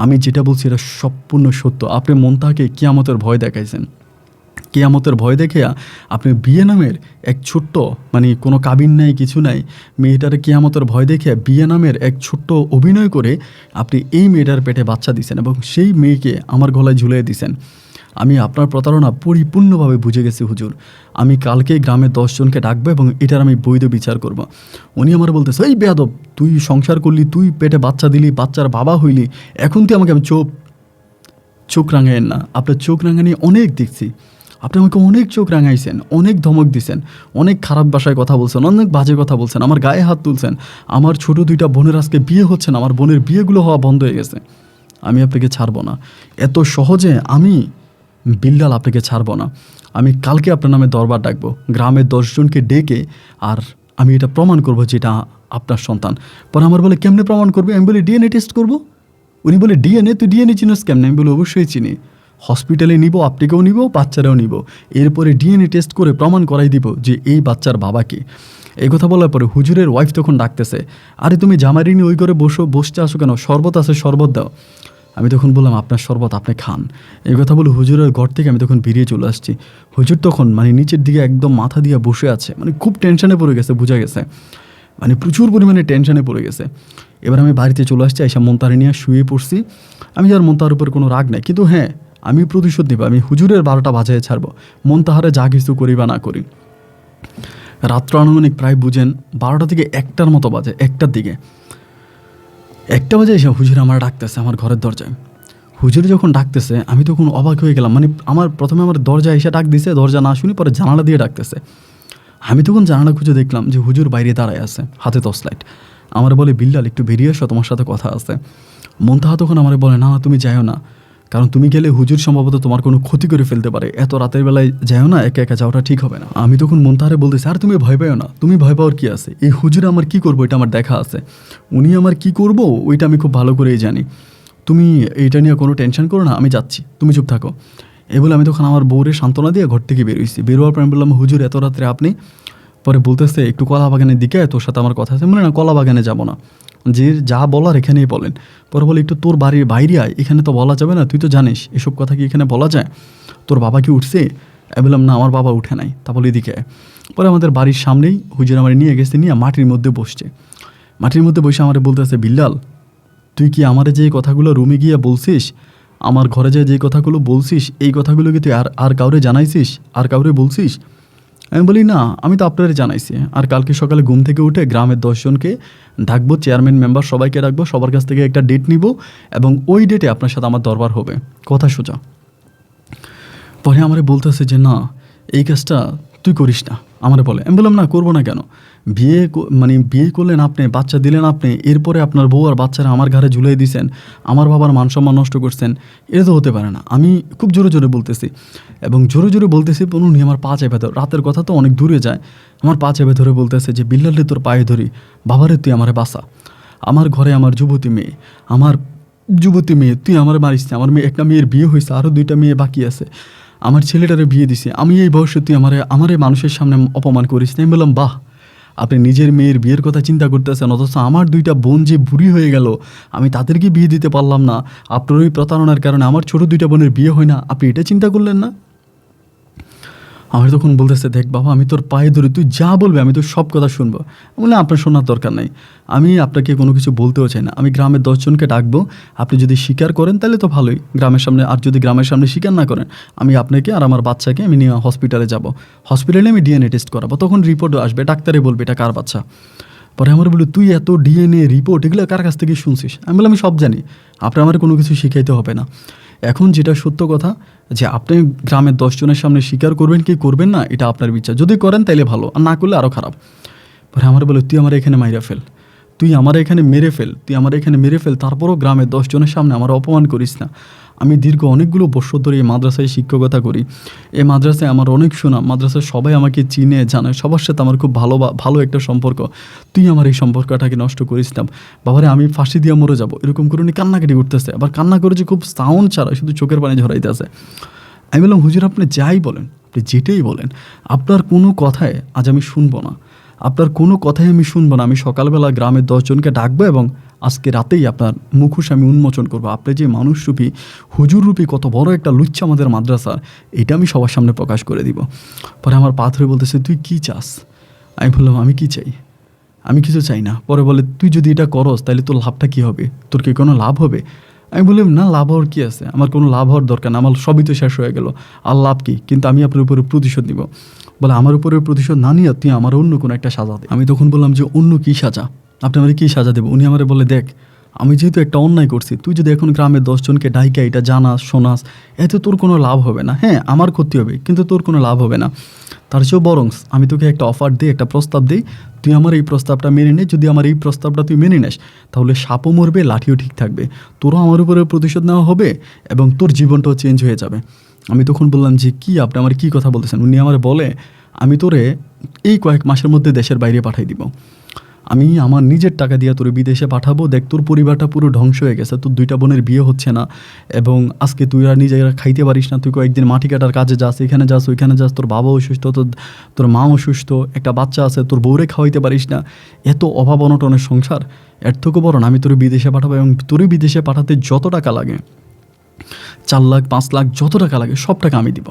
আমি যেটা বলছি এটা সম্পূর্ণ সত্য। আপনি মুনতাহাকে কিয়ামতের ভয় দেখাইছেন, কিয়ামতের ভয় দেখিয়া আপনি বিয়ে নামের এক ছোট্ট, মানে কোনো কাবিন নাই কিছু নাই, মেয়েটার কিয়ামতের ভয় দেখিয়া বিয়ে নামের এক ছোট্ট অভিনয় করে আপনি এই মেয়েটার পেটে বাচ্চা দিছেন, এবং সেই মেয়েকে আমার গলায় ঝুলিয়ে দিছেন। আমি আপনার প্রতারণা পরিপূর্ণভাবে বুঝে গেছি হুজুর, আমি কালকেই গ্রামে 10 জনকে ডাকবো এবং এটার আমি বৈধ বিচার করব। উনি আমার বলতেছে এই বেয়াদব, তুই সংসার করলি, তুই পেটে বাচ্চা দিলি, বাচ্চার বাবা হইলি, এখন তুই আমাকে, আমি চোখ রাঙাইয়েন না, আপনার চোখ রাঙানি অনেক দেখছি, আপনি আমাকে অনেক চোখ রাঙাইছেন, অনেক ধমক দিছেন, অনেক খারাপ ভাষায় কথা বলছেন, অনেক বাজে কথা বলছেন, আমার গায়ে হাত তুলছেন। আমার ছোট 2টা বোনের আজকে বিয়ে হচ্ছে না, আমার বোনের বিয়েগুলো হওয়া বন্ধ হয়ে গেছে। আমি আপনাকে ছাড়বো না, এত সহজে আমি বিল্লাল আপনাকে ছাড়বো না। আমি কালকে আপনার নামে দরবার ডাকবো, গ্রামের 10 জনকে ডেকে, আর আমি এটা প্রমাণ করবো যে এটা আপনার সন্তান। পরে আমার বলে কেমনে প্রমাণ করবে? আমি বলি ডিএনএ টেস্ট করবো। উনি বলে ডিএনএ? তুই ডিএনএ চিনিস কেমনে? আমি বলি অবশ্যই চিনি, হসপিটালে নিব, আপনাকেও নিব, বাচ্চারাও নিব, এরপরে ডিএনএ টেস্ট করে প্রমাণ করাই দিব যে এই বাচ্চার বাবাকে। এই কথা বলার পরে হুজুরের ওয়াইফ তখন ডাকতেছে, আরে তুমি জামাইরি নিয়ে ওই করে বসতে আসো কেন, শরবত আছে শরবত দাও। আমি তখন বললাম আপনার শরবত আপনি খান। এই কথা বলে হুজুরের ঘর থেকে আমি তখন বেরিয়ে চলে আসছি। হুজুর তখন মানে নিচের দিকে একদম মাথা দিয়ে বসে আছে, মানে খুব টেনশনে পড়ে গেছে, বোঝা গেছে মানে প্রচুর পরিমাণে টেনশনে পড়ে গেছে। এবার আমি বাড়িতে চলে আসছি, এসে মন্তারে নিয়ে শুয়ে পড়ছি। আমি আর মন্তার উপর কোনো রাগ নেই, কিন্তু হ্যাঁ আমি প্রতিশোধ নেব, আমি হুজুরের 12টা বাজায় ছাড়বো, মন্তাহারে যা কিছু করি বা না করি। রাত্র আনুমানিক প্রায় বুঝেন 12টা থেকে 1টার মতো বাজে, 1টার দিকে 1টা বাজে এসে হুজুর আমার ডাকতেছে আমার ঘরের দরজায়। হুজুর যখন ডাকতেছে আমি তখন অবাক হয়ে গেলাম, মানে প্রথমে আমার দরজায় এসে ডাক দিছে, দরজা না শুনি পরে জানালা দিয়ে ডাকতেছে। আমি তখন জানালা খুঁজে দেখলাম যে হুজুর বাইরে দাঁড়ায় আছে, হাতে টর্চলাইট। আমার বলে বিল্লাল একটু বেরিয়ে এসো, তোমার সাথে কথা আছে। মন্তাহা তখন আমার বলে না তুমি যাও না, কারণ তুমি গেলে হুজুর সম্ভবত তোমার কোনো ক্ষতি করে ফেলতে পারে, এত রাতের বেলায় যাও না, একা একা যাওয়াটা ঠিক হবে না। আমি তখন মন্তাহারে বলতেছি আর তুমি ভয় পাও না, তুমি ভয় পাওয়ার কি আছে, এই হুজুর আমার কি করবো এটা আমার দেখা আছে, উনি আমার কি করব ওইটা আমি খুব ভালো করেই জানি, তুমি এইটা নিয়ে কোনো টেনশন করো না, আমি যাচ্ছি, তুমি চুপ থাকো। এই বলে আমি তখন আমার বউরে সান্ত্বনা দিয়ে ঘর থেকে বেরোইছি। বেরোয়ার পর আমি বললাম হুজুর এত রাত্রে আপনি? পরে বলতেছে একটু কলা বাগানের দিকে, তোর সাথে আমার কথা আছে। মনে না কলা বাগানে যাবো না, যে যা বলার এখানেই বলেন। পরে বলে একটু তোর বাড়ির বাইরে আয়, এখানে তো বলা যাবে না, তুই তো জানিস এসব কথা কি এখানে বলা যায়, তোর বাবা কি উঠছে? আমি বললাম না আমার বাবা উঠে নাই। তা বলে এদিকে আয়। পরে আমাদের বাড়ির সামনেই হুজুর আমার নিয়ে গেছে, নিয়ে মাটির মধ্যে বসছে। মাটির মধ্যে বসে আমার বলতেছে বিল্লাল তুই কি আমারে যে কথাগুলো রুমে গিয়ে বলছিস, আমার ঘরে যে কথাগুলো বলছিস, এই কথাগুলো কি তুই আর কাউরে জানাইছিস, আর কাউরে বলছিস? আমি বলি না আমি তো আপনারে জানাইছি, আর কালকে সকালে ঘুম থেকে উঠে গ্রামের 10 জনকে ডাকবো, চেয়ারম্যান মেম্বার সবাইকে ডাকবো, সবার কাছ থেকে একটা ডেট নিব এবং ওই ডেটে আপনার সাথে আমার দরবার হবে, কথা সোজা। পরে আমারে বলতেছে যে না এই কাজটা তুই করিস না, আমারে বলে। আমি বললাম না করবো না কেন, বিয়ে করলেন আপনি, বাচ্চা দিলেন আপনি, এরপরে আপনার বউ আর বাচ্চারা আমার ঘাড়ে ঝুলিয়ে দিয়েছেন, আমার বাবার মান সম্মান নষ্ট করছেন, এটা তো হতে পারে না। আমি খুব জোরে জোরে বলতেছি এবং জোরে জোরে বলতেছি, উনি আমার পা চেপে ধরে, রাতের কথা তো অনেক দূরে যায়, আমার পা চেপে ধরে বলতেছে যে বিল্লালে তোর পায়ে ধরি, বাবারে তুই আমারে বাঁচা, আমার ঘরে আমার যুবতী মেয়ে তুই আমার মারিস না, আমার একটা মেয়ের বিয়ে হয়েছে, আরও 2টা মেয়ে বাকি আছে, আমার ছেলেটারে বিয়ে দিছে, আমি এই বয়সে তুই আমারে মানুষের সামনে অপমান করিস না। আমি বললাম বাহ, আপনি নিজের মেয়ের বিয়ের কথা চিন্তা করতেছেন, অথচ আমার 2টা বোন যে বুড়ি হয়ে গেল, আমি তাদেরকে বিয়ে দিতে পারলাম না, আপনার ওই প্রতারণার কারণে আমার ছোট 2টা বোনের বিয়ে হয় না, আপনি এটা চিন্তা করলেন না? আমার তখন বলতেছে দেখ বাবা আমি তোর পায়ে ধরে, তুই যা বলবে আমি তোর সব কথা শুনবো। বললাম আপনার শোনার দরকার নাই, আমি আপনাকে কোনো কিছু বলতেও চাই না, আমি গ্রামের 10 জনকে ডাকবো, আপনি যদি স্বীকার করেন তাহলে তো ভালোই গ্রামের সামনে, আর যদি গ্রামের সামনে স্বীকার না করেন আমি আপনাকে আর আমার বাচ্চাকে আমি নিয়ে হসপিটালে যাব, হসপিটালে আমি ডিএনএ টেস্ট করাবো, তখন রিপোর্টও আসবে, ডাক্তারে বলবে এটা কার বাচ্চা। পরে আমার বলি তুই এত ডিএনএ রিপোর্ট এগুলো কার কাছ থেকে শুনছিস? আমি বললাম আমি সব জানি, আপনি আমার কোনো কিছু শিখাইতে হবে না, এখন যেটা সত্য কথা যে আপনি গ্রামের 10 জনের সামনে স্বীকার করবেন কি করবেন না এটা আপনার ইচ্ছা, যদি করেন তাইলে ভালো, আর না করলে আরও খারাপ। পরে আমার বলে তুই আমার এখানে মাইরা ফেল, তুই আমার এখানে মেরে ফেল, তারপরও গ্রামের 10 জনের সামনে আমার অপমান করিস না। আমি দীর্ঘ অনেকগুলো বছর ধরে এই মাদ্রাসায় শিক্ষকতা করি, এই মাদ্রাসায় আমার অনেক সুনাম, মাদ্রাসায় সবাই আমাকে চিনে জানে, সবার সাথে আমার খুব ভালো একটা সম্পর্ক, তুই আমার এই সম্পর্কটাকে নষ্ট করিস না। বাবারে আমি ফাঁসি দিয়ে মরে যাবো, এরকম করে উনি কান্নাকাটি করতেছে, আবার কান্না করেছে খুব সাউন্ড ছাড়া, শুধু চোখের পানি ঝরাইতেছে। আমি বললাম হুজুর আপনি যাই বলেন, আপনি যেটাই বলেন, আপনার কোনো কথায় আজ আমি শুনবো না, আপনার কোনো কথাই আমি শুনবো না, আমি সকালবেলা গ্রামের 10 জনকে ডাকবো এবং আজকে রাতেই আপনার মুখোশ আমি উন্মোচন করবো, আপনি যে মানুষরূপী হুজুররূপী কত বড় একটা লুচ্ছা আমাদের মাদ্রাসার, এটা আমি সবার সামনে প্রকাশ করে দিব। পরে আমার পা ধরে বলতেছে তুই কি চাস? আমি বললাম আমি কি চাই, আমি কিছু চাই না। পরে বলে তুই যদি এটা করস তাহলে তোর লাভটা কী হবে, তোর কি কোনো লাভ হবে? আমি বললাম না লাভ হওয়ার কী আছে, আমার কোনো লাভ হওয়ার দরকার না, আমার সবই তো শেষ হয়ে গেল, আর লাভ কী, কিন্তু আমি আপনার উপরে প্রতিশোধ নিব। বলে আমার উপরে প্রতিশোধ না নিয়ে তুই আমার অন্য কোনো একটা সাজা দে। আমি তখন বললাম যে অন্য কী সাজা, আপনি আমার কী সাজা দেবো? উনি আমার বলে দেখ আমি যেহেতু একটা অন্যায় করছি, তুই যদি এখন গ্রামের 10 জনকে ডাইকা এটা জানাস শোনাস, এতে তোর কোনো লাভ হবে না। হ্যাঁ, আমার ক্ষতি হবে, কিন্তু তোর কোনো লাভ হবে না। তার চেয়েও বরং আমি তোকে একটা অফার দিই, একটা প্রস্তাব দিই, তুই আমার এই প্রস্তাবটা মেনে নে। যদি আমার এই প্রস্তাবটা তুই মেনে নেস, তাহলে সাপও মরবে, লাঠিও ঠিক থাকবে, তোরও আমার উপরে প্রতিশোধ নেওয়া হবে এবং তোর জীবনটাও চেঞ্জ হয়ে যাবে। আমি তখন বললাম যে কি, আপনি আমার কী কথা বলতেছেন? উনি আমার বলে, আমি তোরে এই কয়েক মাসের মধ্যে দেশের বাইরে পাঠিয়ে দিব। আমি আমার নিজের টাকা দিয়ে তোর বিদেশে পাঠাবো। দেখ, তোর পরিবারটা পুরো ধ্বংস হয়ে গেছে, তোর 2টা বোনের বিয়ে হচ্ছে না, এবং আজকে তুই আর নিজে খাইতে পারিস না, তুই কয়েকদিন মাটি কাটার কাজে যাস, এখানে যাস ওইখানে যাস, তোর বাবা অসুস্থ, তোর মা অসুস্থ, একটা বাচ্চা আছে, তোর বউরে খাওয়াইতে পারিস না, এত অভাব অনটনের সংসার। এর থেকে বরং আমি তোর বিদেশে পাঠাবো, এবং তোর বিদেশে পাঠাতে যত টাকা লাগে, 4 লাখ 5 লাখ যত টাকা লাগে সব টাকা আমি দিব।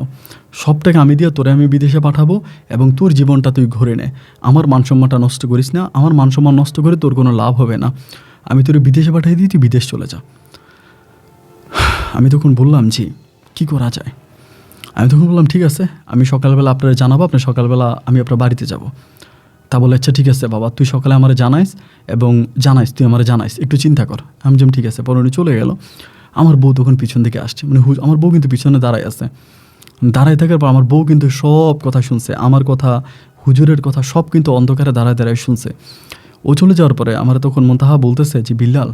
সব টাকা আমি দিয়ে তোরে আমি বিদেশে পাঠাবো, এবং তোর জীবনটা তুই ঘুরে নে। আমার মানসম্মানটা নষ্ট করিস না, আমার মানসম্মান নষ্ট করে তোর কোনো লাভ হবে না। আমি তোরে বিদেশে পাঠিয়ে দিই, তুই বিদেশ চলে যা। আমি তখন বললাম, জি, কী করা যায়? আমি তখন বললাম, ঠিক আছে, আমি সকালবেলা আপনারা জানাবো, আপনার সকালবেলা আমি আপনার বাড়িতে যাব। তা বলে, আচ্ছা ঠিক আছে বাবা, তুই সকালে আমার জানাইস, এবং তুই আমার জানাইস, একটু চিন্তা কর। আমি যেমন ঠিক আছে। পরে উনি চলে গেল। আমার বউ তখন পিছন দিকে আসছে, মানে আমার বউ কিন্তু পিছনে দাঁড়ায় আছে। দাঁড়ায় থাকার পর আমার বউ কিন্তু সব কথা শুনছে, আমার কথা, হুজুরের কথা সব কিন্তু অন্ধকারে দাঁড়ায় দাঁড়ায় শুনছে। ও চলে যাওয়ার পরে আমার তখন মোন্তাহা বলতেছে যে, বিল্লাল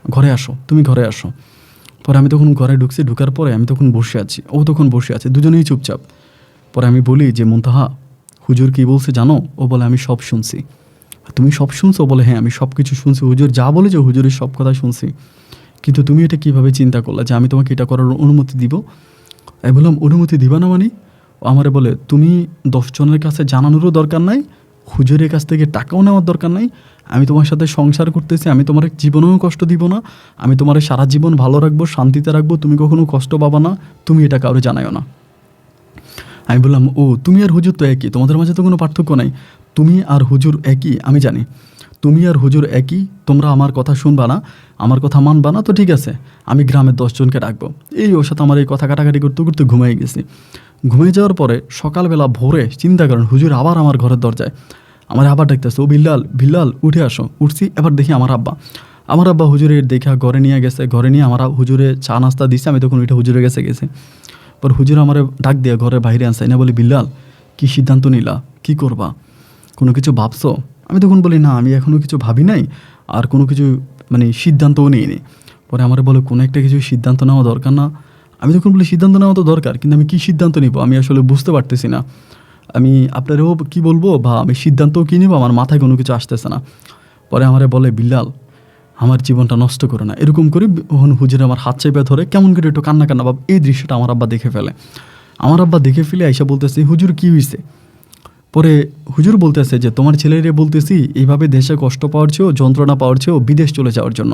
ঘরে আসো, তুমি ঘরে আসো। পরে আমি তখন ঘরে ঢুকছি, ঢুকার পরে আমি তখন বসে আছি, ও তখন বসে আছে, দুজনেই চুপচাপ। পরে আমি বলি যে, মোন্তাহা হুজুর কী বলছে জানো? ও বলে, আমি সব শুনছি। তুমি সব শুনছো? বলে, হ্যাঁ আমি সব কিছু শুনছি, হুজুর যা বলে যে হুজুরের সব কথা শুনছি। কিন্তু তুমি এটা কীভাবে চিন্তা করলে যে আমি তোমাকে এটা করার অনুমতি দিব? আমি বললাম, অনুমতি দিবা না মানে? ও আমারে বলে, তুমি 10 জনের কাছে জানানোরও দরকার নাই, হুজুরের কাছ থেকে টাকাও নেওয়ার দরকার নাই। আমি তোমার সাথে সংসার করতেছি, আমি তোমার জীবনেও কষ্ট দিব না, আমি তোমার সারা জীবন ভালো রাখবো, শান্তিতে রাখবো, তুমি কখনো কষ্ট পাবা না, তুমি এটা কারো জানাইও না। আমি বললাম, ও তুমি আর হুজুর তো একই, তোমাদের মাঝে তো কোনো পার্থক্য নাই, তুমি আর হুজুর একই, আমি জানি তুমি আর হুজুর একই, তোমরা আমার কথা শুনবা না, আমার কথা মানবা না, তো ঠিক আছে, আমি গ্রামের 10 জনকে ডাকবো। ওর সাথে আমার এই কথা কাটাকাটি করতে করতে ঘুমিয়ে গেছি। ঘুমিয়ে যাওয়ার পরে সকালবেলা ভোরে চিন্তা করেন, হুজুর আবার আমার ঘরের দরজায়, আমার আবার ডাকতেছে, ও বিল্লাল বিল্লাল উঠে আসো। উঠছি, এবার দেখি আমার আব্বা হুজুরের দেখা ঘরে নিয়ে গেছে। ঘরে নিয়ে আমার হুজুরে চা নাস্তা দিচ্ছে, আমি তখন ওইটা হুজুরের কাছে গেছি। পর হুজুর আমার ডাক দিয়ে ঘরের বাইরে আনছে, না বলি, বিল্লাল কী সিদ্ধান্ত নিলা, কী করবা, কোনো কিছু ভাবছো? আমি তখন বলি, না আমি এখনও কিছু ভাবি নাই, আর কোনো কিছু মানে সিদ্ধান্তও নিইনি। পরে আমার বলে, কোনো একটা কিছু সিদ্ধান্ত নেওয়া দরকার না? আমি তখন বলি, সিদ্ধান্ত নেওয়া তো দরকার, কিন্তু আমি কী সিদ্ধান্ত নিব আমি আসলে বুঝতে পারতেছি না। আমি আপনারও কি বলবো, বা আমি সিদ্ধান্তও কী নিব, আমার মাথায় কোনো কিছু আসতেছে না। পরে আমারে বলে, বিল্লাল আমার জীবনটা নষ্ট করো না, এরকম করে হুজুরে আমার হাত চেপে ধরে কেমন করে একটু কান্না কান্না ভাব। এই দৃশ্যটা আমার আব্বা দেখে ফেলে। আমার আব্বা দেখে ফেলে আইসা বলতেছে, হুজুর কী হয়েছে? পরে হুজুর বলতেছে যে, তোমার ছেলেরে বলতেছি এইভাবে দেশে কষ্ট পাওয়ার চেয়েও, যন্ত্রণা পাওয়ার চেয়েও বিদেশ চলে যাওয়ার জন্য।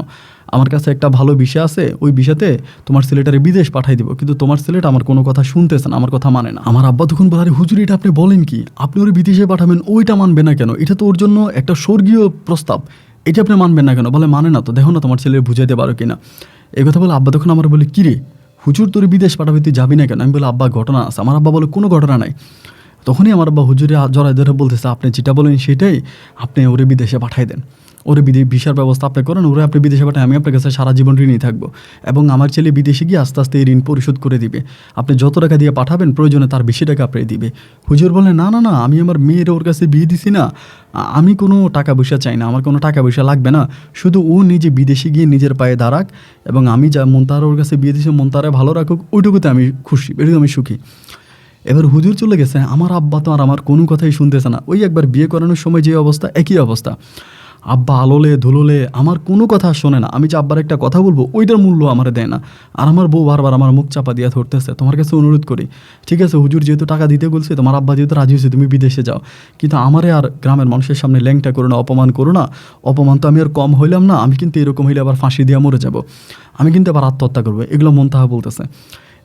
আমার কাছে একটা ভালো বিষয় আছে, ওই বিষয়তে তোমার ছেলেটারে বিদেশ পাঠাই দিব, কিন্তু তোমার ছেলেটা আমার কোনো কথা শুনতেছে না, আমার কথা মানে না। আমার আব্বা তখন বলে, আরে হুজুর এটা আপনি বলেন কি, আপনি ওর বিদেশে পাঠাবেন, ওইটা মানবে না কেন? এটা তো ওর জন্য একটা স্বর্গীয় প্রস্তাব, এটা আপনি মানবেন না কেন? বলে, মানে না তো, দেখো না তোমার ছেলে বুঝাইতে পারো কিনা। এই কথা বলে আব্বা তখন আমার বলে, কিরে হুজুর তোর বিদেশ পাঠাবে, তুই যাবি না কেন? আমি বলে, আব্বা ঘটনা আছে। আমার আব্বা বলে, কোনো ঘটনা নাই। তখনই আমার আব্বা হুজুরে জড়াই ধরে বলতেছে, আপনি যেটা বলেন সেটাই, আপনি ওরে বিদেশে পাঠাই দেন, ওরে ভিসার ব্যবস্থা আপনি করেন, ওরে আপনি বিদেশে পাঠান, আমি আপনার কাছে সারা জীবন ঋণই থাকবো, এবং আমার ছেলে বিদেশে গিয়ে আস্তে আস্তে এই ঋণ পরিশোধ করে দিবে। আপনি যত টাকা দিয়ে পাঠাবেন, প্রয়োজনে তার বেশি টাকা আপনি দিবে। হুজুর বলে, না না না, আমি আমার মেয়ের ওর কাছে বিয়ে দিছি না, আমি কোনো টাকা পয়সা চাই না, আমার কোনো টাকা পয়সা লাগবে না, শুধু ও নিজে বিদেশে গিয়ে নিজের পায়ে দাঁড়াক, এবং আমি যা মনতাহার ওর কাছে বিয়ে দিছি মনতাহারে ভালো রাখুক, ওইটুকুতে আমি খুশি, এটুকু আমি সুখী। এবার হুজুর চলে গেছে, আমার আব্বা তো আর আমার কোনো কথাই শুনতেছে না। ওই একবার বিয়ে করানোর সময় যে অবস্থা, একই অবস্থা। আব্বা আলোলে ধুলোলে আমার কোনো কথা শোনে না। আমি যে আব্বার একটা কথা বলবো, ওইটার মূল্য আমার দেয় না। আর আমার বউ বারবার আমার মুখ চাপা দিয়ে ধরতেছে। তোমার কাছে অনুরোধ করি, ঠিক আছে হুজুর যেহেতু টাকা দিতে বলছে, তোমার আব্বা যেহেতু রাজি হয়েছে, তুমি বিদেশে যাও, কিন্তু আমারে আর গ্রামের মানুষের সামনে ল্যাংটা করো না, অপমান করো না। অপমান তো আমি আর কম হইলাম না, আমি কিন্তু এরকম হইলে আবার ফাঁসি দিয়ে মরে যাব, আমি কিন্তু আবার আত্মহত্যা করবো। এগুলো মনতাহা বলতেছে।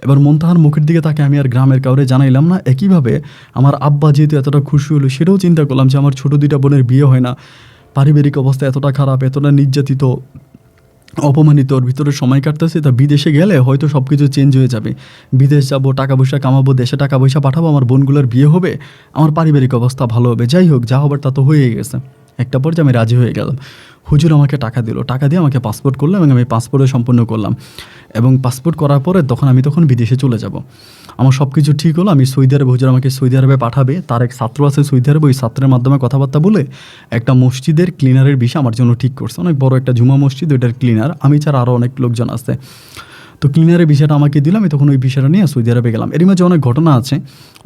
এবার মনতাহার মুখের দিকে তাকে আমি আর গ্রামের কাউরে জানাইলাম না। একইভাবে আমার আব্বা যেহেতু এতটা খুশি হলো, সেটাও চিন্তা করলাম যে আমার ছোটো 2টা বোনের বিয়ে হয় না, পারিবারিক অবস্থা এতটা খারাপ, এতটা নির্যাতিত, অপমানিত, ওর ভিতরে সময় কাটতেছে, তা বিদেশে গেলে হয়তো সব কিছু চেঞ্জ হয়ে যাবে। বিদেশ যাব, টাকা পয়সা কামাবো, দেশে টাকা পয়সা পাঠাবো, আমার বোনগুলোর বিয়ে হবে, আমার পারিবারিক অবস্থা ভালো হবে। যাই হোক, যা হবার তা তো হয়ে গেছে। একটা পর্যায়ে আমি রাজি হয়ে গেলাম। হুজুর আমাকে টাকা দিল, টাকা দিয়ে আমাকে পাসপোর্ট করলো এবং আমি পাসপোর্টও সম্পূর্ণ করলাম। এবং পাসপোর্ট করার পরে আমি তখন বিদেশে চলে যাব। আমার সব কিছু ঠিক হলো, আমি সৌদি আরবে, হুজুর আমাকে সৌদি আরবে পাঠাবে। তার এক ছাত্র আছে সৌদি আরবে, ওই ছাত্রের মাধ্যমে কথাবার্তা বলে একটা মসজিদের ক্লিনারের বিষয় আমার জন্য ঠিক করছে। অনেক বড় একটা জুমা মসজিদ, ওইটার ক্লিনার, আমি ছাড়া আরও অনেক লোকজন আছে। তো ক্লিনারের বিষয়টা আমাকে দিলাম, আমি তখন ওই বিষয়টা নিয়ে সৌদি আরবে গেলাম। এরই মাঝে অনেক ঘটনা আছে,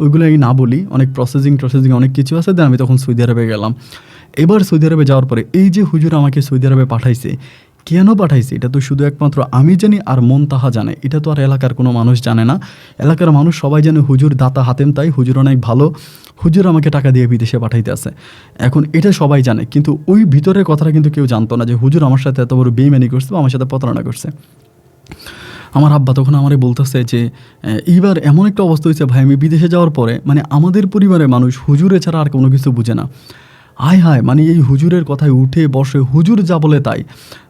ওইগুলো আমি না বলি, অনেক প্রসেসিং অনেক কিছু আছে। দেন আমি তখন সৌদি আরবে গেলাম। এবার সৌদি আরবে যাওয়ার পরে এই যে হুজুর আমাকে সৌদি আরবে পাঠাইছে, কেন পাঠাইছে এটা তো শুধু একমাত্র আমি জানি আর মুনতাহা জানে, এটা তো আর এলাকার কোনো মানুষ জানে না। এলাকার মানুষ সবাই জানে হুজুর দাতা হাতেম, তাই হুজুর অনেক ভালো, হুজুর আমাকে টাকা দিয়ে বিদেশে পাঠাইতে আছে। এখন এটা সবাই জানে, কিন্তু ওই ভিতরের কথাটা কিন্তু কেউ জানতো না যে হুজুর আমার সাথে এত বড় বেইমানি করছে বা আমার সাথে প্রতারণা করছে। আমার আব্বা তখন আমারে বলতেছে যে এইবার এমন একটা অবস্থা হয়েছে ভাই, আমি বিদেশে যাওয়ার পরে মানে আমাদের পরিবারের মানুষ হুজুরে ছাড়া আর কোনো কিছু বুঝে না। হায় হায়, মানে এই হুজুরের কথায় উঠে বসে, হুজুর যা বলে তাই।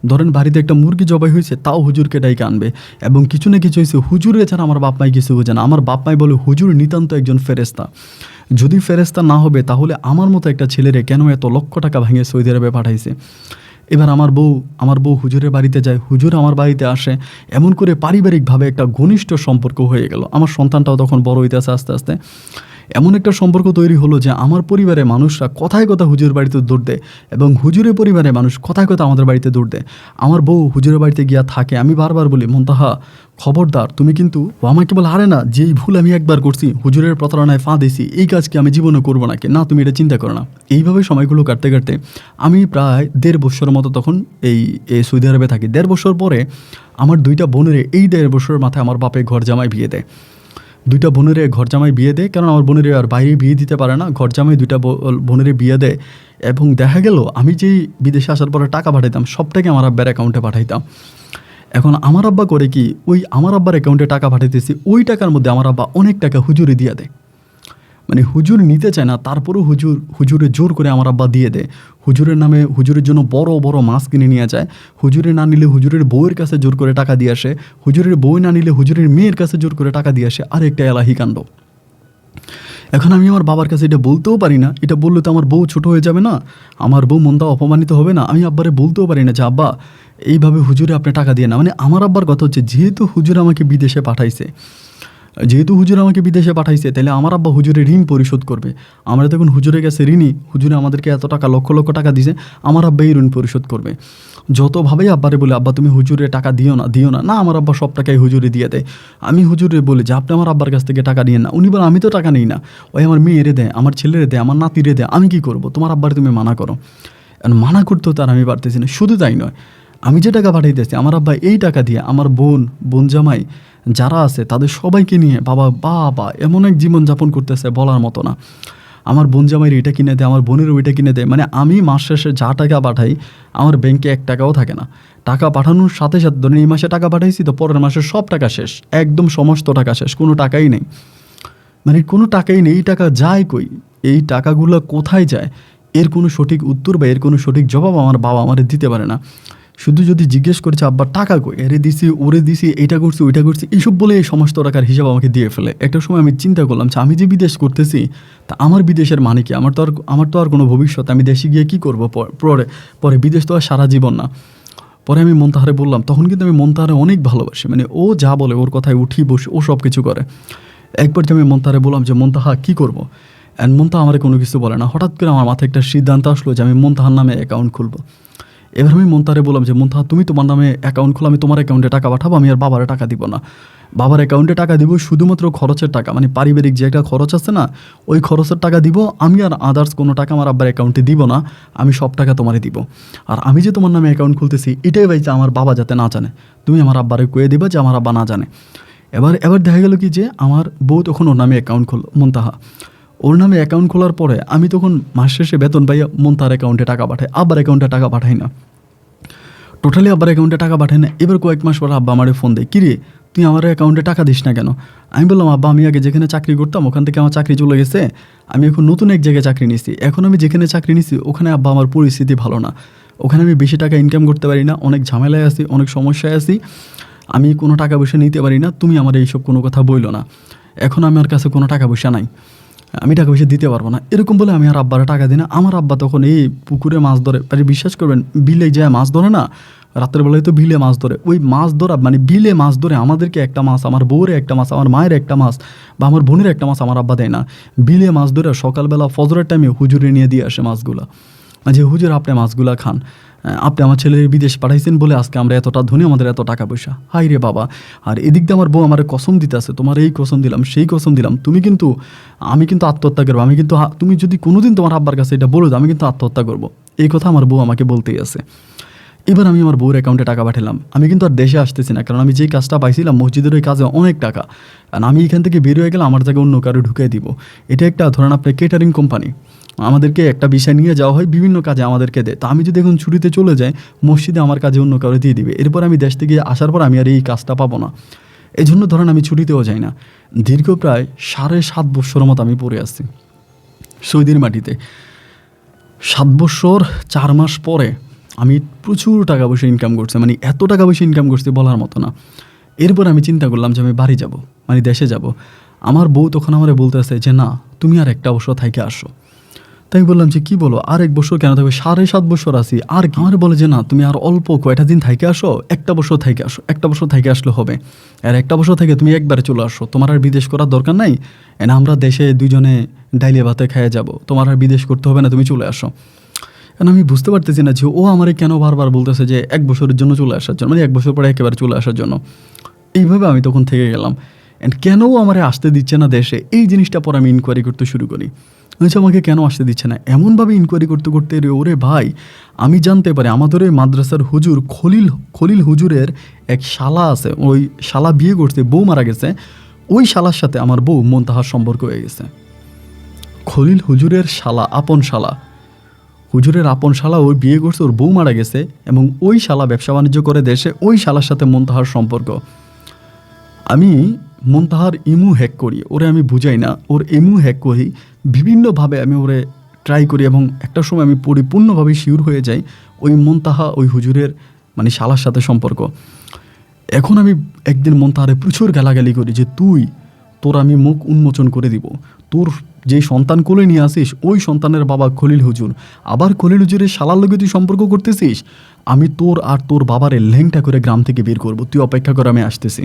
ধরেন বাড়িতে একটা মুরগি জবাই হয়েছে, তাও হুজুরকে ডাইকে আনবে। এবং কিছু না কিছু হয়েছে, হুজুরে ছাড়া আমার বাপ মাই কিছু বোঝে না। আমার বাপ মাই বলে হুজুর নিতান্ত একজন ফেরেস্তা, যদি ফেরেস্তা না হবে তাহলে আমার মতো একটা ছেলেরে কেন এত লক্ষ টাকা ভেঙে সৌদি আরবে পাঠাইছে। এবার আমার বউ হুজুরের বাড়িতে যায়, হুজুর আমার বাড়িতে আসে, এমন করে পারিবারিকভাবে একটা ঘনিষ্ঠ সম্পর্ক হয়ে গেল। আমার সন্তানটাও তখন বড় হইতেছে আস্তে আস্তে। এমন একটা সম্পর্ক তৈরি হলো যে আমার পরিবারের মানুষরা কথায় কথা হুজুরের বাড়িতে দৌড় দেয় এবং হুজুরের পরিবারের মানুষ কথায় কথা আমাদের বাড়িতে দৌড় দেয়। আমার বউ হুজুরের বাড়িতে গিয়া থাকে, আমি বারবার বলি মুনতাহা খবরদার তুমি কিন্তু, ও আমাকে বলে আরে না, যেই ভুল আমি একবার করছি, হুজুরের প্রতারণায় ফা দিছি, এই কাজ কি আমি জীবনে করবো নাকি, না তুমি এটা চিন্তা করো না। এইভাবে সময়গুলো কাটতে কাটতে আমি প্রায় 1.5 বছরের মতো তখন এই সৌদি আরবে থাকি। 1.5 বছর পরে আমার 2টা বোনের, এই 1.5 বছরের মাথায় আমার বাপে ঘর জামাই বিয়ে দেয়। 2টা বোনের ঘর জামাই বিয়ে দেয়, কারণ আমার বোনের আর বাইরে বিয়ে দিতে পারে না, ঘর জামাই 2টা বোনের বিয়ে দেয়। এবং দেখা গেল আমি যেই বিদেশে আসার পরে টাকা পাঠাইতাম সবটাকে আমার আব্বার অ্যাকাউন্টে পাঠাইতাম। এখন আমার আব্বা করে কি, ওই আমার আব্বার অ্যাকাউন্টে টাকা পাঠাইতেছি, ওই টাকার মধ্যে আমার আব্বা অনেক টাকা হুজুরে দিয়ে দেয়। মানে হুজুর নিতে চায় না, তারপরেও হুজুরে জোর করে আমার আব্বা দিয়ে দেয়। হুজুরের নামে হুজুরের জন্য বড় বড় মাছ কিনে নিয়ে যায়। হুজুরে না নিলে হুজুরের বউয়ের কাছে জোর করে টাকা দিয়ে আসে। হুজুরের বউ না নিলে হুজুরের মেয়ের কাছে জোর করে টাকা দিয়ে আসে। আর একটা এলাহি কাণ্ড। এখন আমি আমার বাবার কাছে এটা বলতেও পারি না, এটা বললে তো আমার বউ ছোট হয়ে যাবে না, আমার বউ মনটা অপমানিত হবে না। আমি আব্বারে বলতেও পারি না যে আব্বা এইভাবে হুজুরে আপনি টাকা দিয়ে না। মানে আমার আব্বার কথা হচ্ছে, যেহেতু হুজুর আমাকে বিদেশে পাঠাইছে, তাহলে আমার আব্বা হুজুরের ঋণ পরিশোধ করবে। আমরা তখন হুজুরের কাছে ঋণী, হুজুরে আমাদেরকে এত টাকা লক্ষ লক্ষ টাকা দিছে, আমার আব্বা এই ঋণ পরিশোধ করবে। যতভাবেই আব্বারে বলে আব্বা তুমি হুজুরে টাকা দিও না, না আমার আব্বা সব টাকাই হুজুরে দিয়ে দেয়। আমি হুজুরে বলি যে আপনি আমার আব্বার কাছ থেকে টাকা নিয়েন না। উনি বলে আমি তো টাকা নিই না, ওই আমার মেয়েরে দেয়, আমার ছেলেরে দেয়, আমার নাতিরে দেয়, আমি কি করব, তোমার আব্বারে তুমি মানা করো। মানা করতেও তার আমি পারতেছি না। শুধু তাই নয়, আমি যে টাকা পাঠাইতেছি আমার আব্বা এই টাকা দিয়ে আমার বোন জামাই যারা আছে তাদের সবাইকে নিয়ে বাবা এমন এক জীবনযাপন করতেছে বলার মতো না। আমার বোন জামাইয়ের এটা কিনে দেয়, আমার বোনের ওইটা কিনে দেয়। মানে আমি মাস শেষে যা টাকা পাঠাই আমার ব্যাংকে 1 টাকাও থাকে না। টাকা পাঠানোর সাথে সাথে ধরেন এই মাসে টাকা পাঠাইছি তো পরের মাসে সব টাকা শেষ, একদম সমস্ত টাকা শেষ, কোনো টাকাই নেই। মানে কোনো টাকাই নেই। এই টাকা যায় কই, এই টাকাগুলো কোথায় যায়, এর কোনো সঠিক উত্তর বা এর কোনো সঠিক জবাব আমার বাবা আমারে দিতে পারে না। শুধু যদি জিজ্ঞেস করেছে আব্বা টাকা কই, এরে দিছি ওরে দিছি, এটা করছি ওইটা করছি, এইসব বলে এই সমস্ত টাকার হিসাব আমাকে দিয়ে ফেলে। একটা সময় আমি চিন্তা করলাম যে আমি যে বিদেশ করতেছি তা আমার বিদেশের মানে কি, আমার তো আর কোনো ভবিষ্যৎ, আমি দেশে গিয়ে কী করবো পরে বিদেশ তো আর সারা জীবন না। পরে আমি মুনতাহারে বললাম, তখন কিন্তু আমি মুনতাহারে অনেক ভালোবাসি, মানে ও যা বলে ওর কথায় উঠি বসে, ও সব কিছু করে। একবার যে আমি মুনতাহারে বললাম যে মুনতাহা কী করবো, অ্যান্ড মুনতাহা আমার কোনো কিছু বলে না। হঠাৎ করে আমার মাথায় একটা সিদ্ধান্ত আসলো যে আমি মুনতাহার নামে অ্যাকাউন্ট খুলবো। এবার আমি মুনতাহারে বললাম যে মুনতাহা তুমি তোমার নামে অ্যাকাউন্ট খোলো, আমি তোমার অ্যাকাউন্টে টাকা পাঠাবো, আমি আর বাবার টাকা দিব না। বাবার অ্যাকাউন্টে টাকা দিব শুধুমাত্র খরচের টাকা, মানে পারিবারিক যে একটা খরচ আছে না, ওই খরচের টাকা দিব আমি, আর আদার্স কোনো টাকা আমার আব্বার অ্যাকাউন্টে দিব না, আমি সব টাকা তোমারে দিব। আর আমি যে তোমার নামে অ্যাকাউন্ট খুলতেছি এটাই ভাই যে আমার বাবা যাতে না জানে, তুমি আমার আব্বারে কয়ে দিবা যে আমার আব্বা না জানে। এবার দেখা গেল কি যে আমার বউ তখন ওর নামে অ্যাকাউন্ট খুললো, মুনতাহা ওর নামে অ্যাকাউন্ট খোলার পরে আমি তখন মাস শেষে বেতন পাই মুনতাহার অ্যাকাউন্টে টাকা পাঠাই, আব্বার অ্যাকাউন্টে টাকা পাঠাই না, টোটালি আব্বার অ্যাকাউন্টে টাকা পাঠায় না। এবার কয়েক মাস পর আব্বা আমারে ফোন দেয়, কিরে তুই আমার অ্যাকাউন্টে টাকা দিস না কেন? আমি বললাম আব্বা আমি আগে যেখানে চাকরি করতাম ওখান থেকে আমার চাকরি চলে গেছে, আমি এখন নতুন এক জায়গায় চাকরি নিছি, এখন আমি যেখানে চাকরি নিছি ওখানে আব্বা আমার পরিস্থিতি ভালো না, ওখানে আমি বেশি টাকা ইনকাম করতে পারি না, অনেক ঝামেলায় আছি, অনেক সমস্যায় আছি, আমি কোনো টাকা পয়সা নিতে পারি না, তুমি আমার এইসব কোনো কথা বইলো না, এখন আমার কাছে কোনো টাকা পয়সা নাই। আমি টাকা পয়সা দিতে পারবো না, এরকম বলে আমি আর আব্বারা টাকা দিই না। আমার আব্বা তখন এই পুকুরে মাছ ধরে, মানে বিশ্বাস করবেন বিলে যায় মাছ ধরে না, রাত্রের বেলায় তো বিলে মাছ ধরে, ওই মাছ ধরা মানে বিলে মাছ ধরে আমাদেরকে একটা মাছ, আমার বউরে একটা মাছ, আমার মায়ের একটা মাছ বা আমার বোনের একটা মাছ আমার আব্বা দেয় না। বিলে মাছ ধরে সকালবেলা ফজরের টাইমে হুজুরে নিয়ে দিয়ে আসে মাছগুলা, যে হুজুর আপনি মাছগুলা খান, আপনি আমার ছেলের বিদেশ পাঠাইছেন বলে আজকে আমরা এতটা ধনী, আমাদের এত টাকা পয়সা। হাই রে বাবা! আর এদিক দিয়ে আমার বউ আমার কসম দিতে আছে, তোমার এই কসম দিলাম সেই কসম দিলাম, তুমি কিন্তু, আমি কিন্তু আত্মহত্যা করবো, আমি কিন্তু, তুমি যদি কোনোদিন তোমার আব্বার কাছে এটা বলো আমি কিন্তু আত্মহত্যা করবো, এই কথা আমার বউ আমাকে বলতেই আছে। এবার আমি আমার বউর অ্যাকাউন্টে টাকা পাঠালাম। আমি কিন্তু আর দেশে আসতেছি না, কারণ আমি যেই কাজটা পাইছিলাম মসজিদের ওই কাজে অনেক টাকা, আর আমি এখান থেকে বের হয়ে গেলে আমার জায়গায় অন্য কারো ঢুকিয়ে দিব। এটা একটা ধরেন আপনার কেটারিং কোম্পানি, আমাদেরকে একটা বিষয় নিয়ে যাওয়া হয়, বিভিন্ন কাজে আমাদেরকে দেয়। তো আমি যদি এখন ছুটিতে চলে যাই, মসজিদে আমার কাজে অন্য কারো দিয়ে দিবে, এরপর আমি দেশ থেকে আসার পর আমি আর এই কাজটা পাবো না। এই জন্য ধরেন আমি ছুটিতেও যাই না। দীর্ঘ প্রায় 7.5 বছরের মতো আমি পড়ে আসছি সৌদির মাটিতে। 7 বছর 4 মাস পরে আমি প্রচুর টাকা পয়সা ইনকাম করছি, মানে এত টাকা পয়সা ইনকাম করছি বলার মতো না। এরপর আমি চিন্তা করলাম যে আমি বাড়ি যাব, মানে দেশে যাব। আমার বউ তখন আমারে বলতেছে যে না, তুমি আর একটা বছর থাইকে আসো। তাই বললাম যে কী বলো, আর 1 বছর কেন থাকবে, 7.5 বছর আছি আর কি। আমার বলে যে না, তুমি আর অল্প কয়টা দিন থাইকে আসো, একটা বছর থাইকে আসো, একটা বছর থাইকে আসলে হবে। আর একটা বছর থেকে তুমি একবারে চলে আসো, তোমার আর বিদেশ করার দরকার নাই, এনা আমরা দেশে দুজনে ডাইলে ভাতে খেয়ে যাব, তোমার আর বিদেশ করতে হবে না, তুমি চলে আসো। কারণ আমি বুঝতে পারতেছি না যে ও আমারে কেন বারবার বলতেছে যে 1 বছরের জন্য চলে আসার জন্য, মানে 1 বছর পরে একেবারে চলে আসার জন্য। এইভাবে আমি তখন থেকে গেলাম। অ্যান্ড কেন আমারে আসতে দিচ্ছে না দেশে, এই জিনিসটা পর আমি ইনকোয়ারি করতে শুরু করি। আচ্ছা আমাকে কেন আসতে দিচ্ছে না, এমনভাবে ইনকোয়ারি করতে করতে ওরে ভাই আমি জানতে পারি আমাদের ওই মাদ্রাসার হুজুর খলিল হুজুরের এক শালা আছে, ওই শালা বিয়ে করছে, বউ মারা গেছে, ওই শালার সাথে আমার বউ মনতাহার সম্পর্ক হয়ে গেছে। খলিল হুজুরের শালা, আপন শালা, হুজুরের আপন শালা ওই বিয়ে করছে, ওর বউ মারা গেছে, এবং ওই শালা ব্যবসা বাণিজ্য করে দেশে, ওই শালার সাথে মনতাহার সম্পর্ক। আমি মনতাহার ইমু হ্যাক করি, ওরে আমি বুঝাই না, ওর ইমু হ্যাক করি, বিভিন্নভাবে আমি ওরে ট্রাই করি, এবং একটা সময় আমি পরিপূর্ণভাবে শিওর হয়ে যাই ওই মনতাহা ওই হুজুরের মানে শালার সাথে সম্পর্ক। এখন আমি একদিন মনতাহারে প্রচুর গালাগালি করি যে তোর আমি মুখ উন্মোচন করে দিব, তোর যেই সন্তান কোলে নিয়ে আসিস ওই সন্তানের বাবা খলিল হুজুর, আবার খলিল হুজুরের শালার লগে তুই সম্পর্ক করতেছিস, আমি তোর আর তোর বাবারে ল্যাংটা করে গ্রাম থেকে বের করবো, তুই অপেক্ষা করে আমি আসতেছি।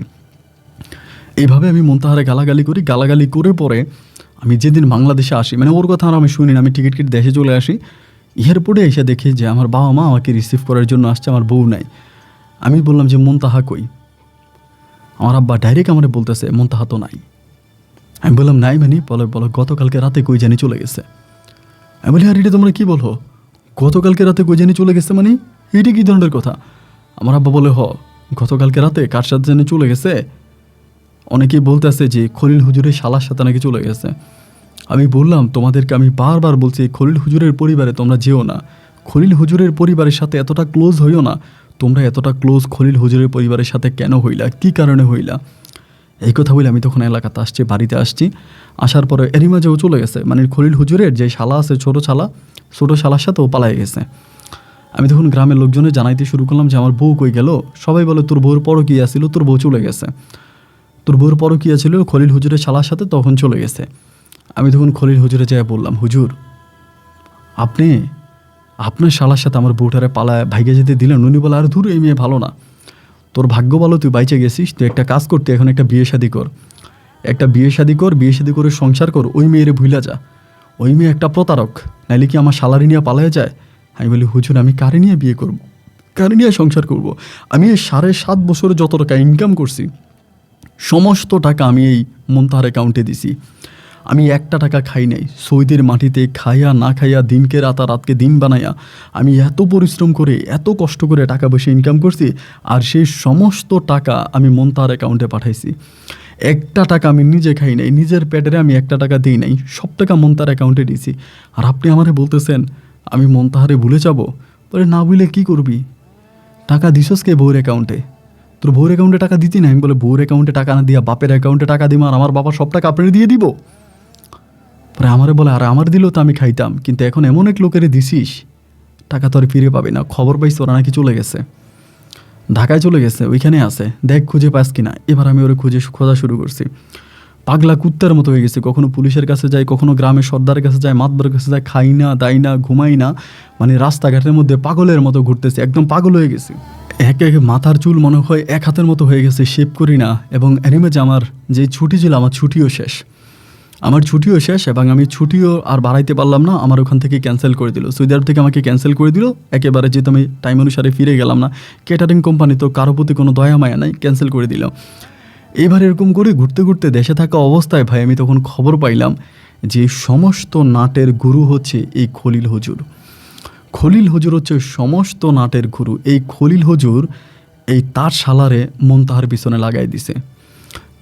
এইভাবে আমি মনতাহারে গালাগালি করি, গালাগালি করে পরে আমি যেদিন বাংলাদেশে আসি, মানে ওর কথা আর আমি শুনি না, আমি টিকিট কেটে দেশে চলে আসি। এয়ারপোর্টে এসে দেখি যে আমার বাবা মা আমাকে রিসিভ করার জন্য আসছে, আমার বউ নাই। আমি বললাম যে মনতাহা কই, আমার আব্বা ডাইরেক্ট আমারে বলতেছে মনতাহা তো নাই। আমি বললাম নাই মানে, বলো গতকালকে রাতে কই জানি চলে গেছে। আমি বলি আর এটা তোমরা কী বলো, গতকালকে রাতে কই জানি চলে গেছে মানে এটা কী ধরনের কথা। আমার আব্বা বলে গতকালকে রাতে কার সাথে জানি চলে গেছে, অনেকেই বলতেছে যে খলিল হুজুরের শালার সাথে নাকি চলে গেছে। আমি বললাম তোমাদেরকে আমি বারবার বলছি খলিল হুজুরের পরিবারে তোমরা যেও না, খলিল হুজুরের পরিবারের সাথে এতটা ক্লোজ হইও না। তোমরা এতটা ক্লোজ খলিল হুজুরের পরিবারের সাথে কেন হইলা, কী কারণে হইলা, এই কথা বলে আমি তখন এলাকাতে আসছি, বাড়িতে আসছি। আসার পরে এরই মাঝেও চলে গেছে, মানে খলিল হুজুরের যে শালা আছে ছোটো শালার সাথে ও পালাই গেছে। আমি তখন গ্রামের লোকজনের জানাইতে শুরু করলাম যে আমার বউ কই গেল। সবাই বলে তোর বউর পরকীয়া ছিল, তোর বউ চলে গেছে, তোর বউর পরকীয়া ছিল খলিল হুজুরের শালার সাথে, তখন চলে গেছে। আমি তখন খলিল হুজুরে যাই বললাম, হুজুর আপনার শালার সাথে আমার বউটারে পালায় ভাইগে যেতে দিলেন। উনি বলে আর ধুর, এই মেয়ে ভালো না, তোর ভাগ্য ভালো তুই বাইচে গেছিস, তুই একটা কাজ করতে এখন একটা বিয়ে শাদি কর, বিয়ে শাদি করে সংসার কর, ওই মেয়েরে ভুলা যা, ওই মেয়ে একটা প্রতারক, নাইলে কি আমার শালারি নিয়ে পালায় যায়। আমি বলি হুজুর আমি কারে নিয়ে বিয়ে করব, কারে নিয়ে সংসার করব, আমি এই 7.5 বছরে যত টাকা ইনকাম করছি সমস্ত টাকা আমি এই মনতাহার অ্যাকাউন্টে দিছি। আমি একটা টাকা খাই নাই, সৌদির মাটিতে খাইয়া না খাইয়া দিনকে রাতকে দিন বানাইয়া আমি এত পরিশ্রম করে এত কষ্ট করে টাকা পয়সা ইনকাম করছি, আর সেই সমস্ত টাকা আমি মনতাহার অ্যাকাউন্টে পাঠাইছি। একটা টাকা আমি নিজে খাই নাই, নিজের পেটেরে আমি একটা টাকা দিই নাই, সব টাকা মনতাহার অ্যাকাউন্টে দিয়েছি। আর আপনি আমারে বলতেছেন আমি মনতাহারে ভুলে যাব, বলে না ভুলে কী করবি, টাকা দিছস কে বউর অ্যাকাউন্টে, তোর বউর অ্যাকাউন্টে টাকা দিতি না। আমি বলে বউর অ্যাকাউন্টে টাকা না দিয়া বাপের অ্যাকাউন্টে টাকা দিব, আর আমার বাবা সব টাকা আপনি দিয়ে দিব। পরে আমারে বলে আর আমার দিলেও তো আমি খাইতাম, কিন্তু এখন এমন এক লোকেরে দিছিস টাকা তো আর ফিরে পাবি না। খবর পাইছি ওরা নাকি চলে গেছে, ঢাকায় চলে গেছে, ওইখানে আছে, দেখ খুঁজে পাস কিনা। এবার আমি ওরে খোঁজা শুরু করছি। পাগলা কুত্তার মতো হয়ে গেছে। কখনো পুলিশের কাছে যায়, কখনো গ্রামের সর্দারের কাছে যায়, মাতবরের কাছে যায়, খাই না, দাই না, ঘুমাই না, মানে রাস্তাঘাটের মধ্যে পাগলের মতো ঘুরতেছে, একদম পাগল হয়ে গেছে। একে একে মাথার চুল মনে হয় এক হাতের মতো হয়ে গেছে, শেভ করি না। এবং এনিমেজ আমার যে ছুটি ছিল, আমার ছুটিও শেষ, এবং আমি ছুটিও আর বাড়াইতে পারলাম না, আমার ওখান থেকে ক্যান্সেল করে দিল। সৌদি আরব থেকে আমাকে ক্যান্সেল করে দিল একেবারে, যেহেতু আমি টাইম অনুসারে ফিরে গেলাম না। ক্যাটারিং কোম্পানি তো কারো প্রতি কোনো দয়া মায়া নাই, ক্যান্সেল করে দিল। এবার এরকম করে ঘুরতে ঘুরতে দেশে থাকা অবস্থায় ভাই আমি তখন খবর পাইলাম যে সমস্ত নাটের গুরু হচ্ছে এই খলিল হুজুর। খলিল হুজুর হচ্ছে সমস্ত নাটের গুরু। এই খলিল হুজুর তার শালারে মনতাহার পিছনে লাগাই দিছে।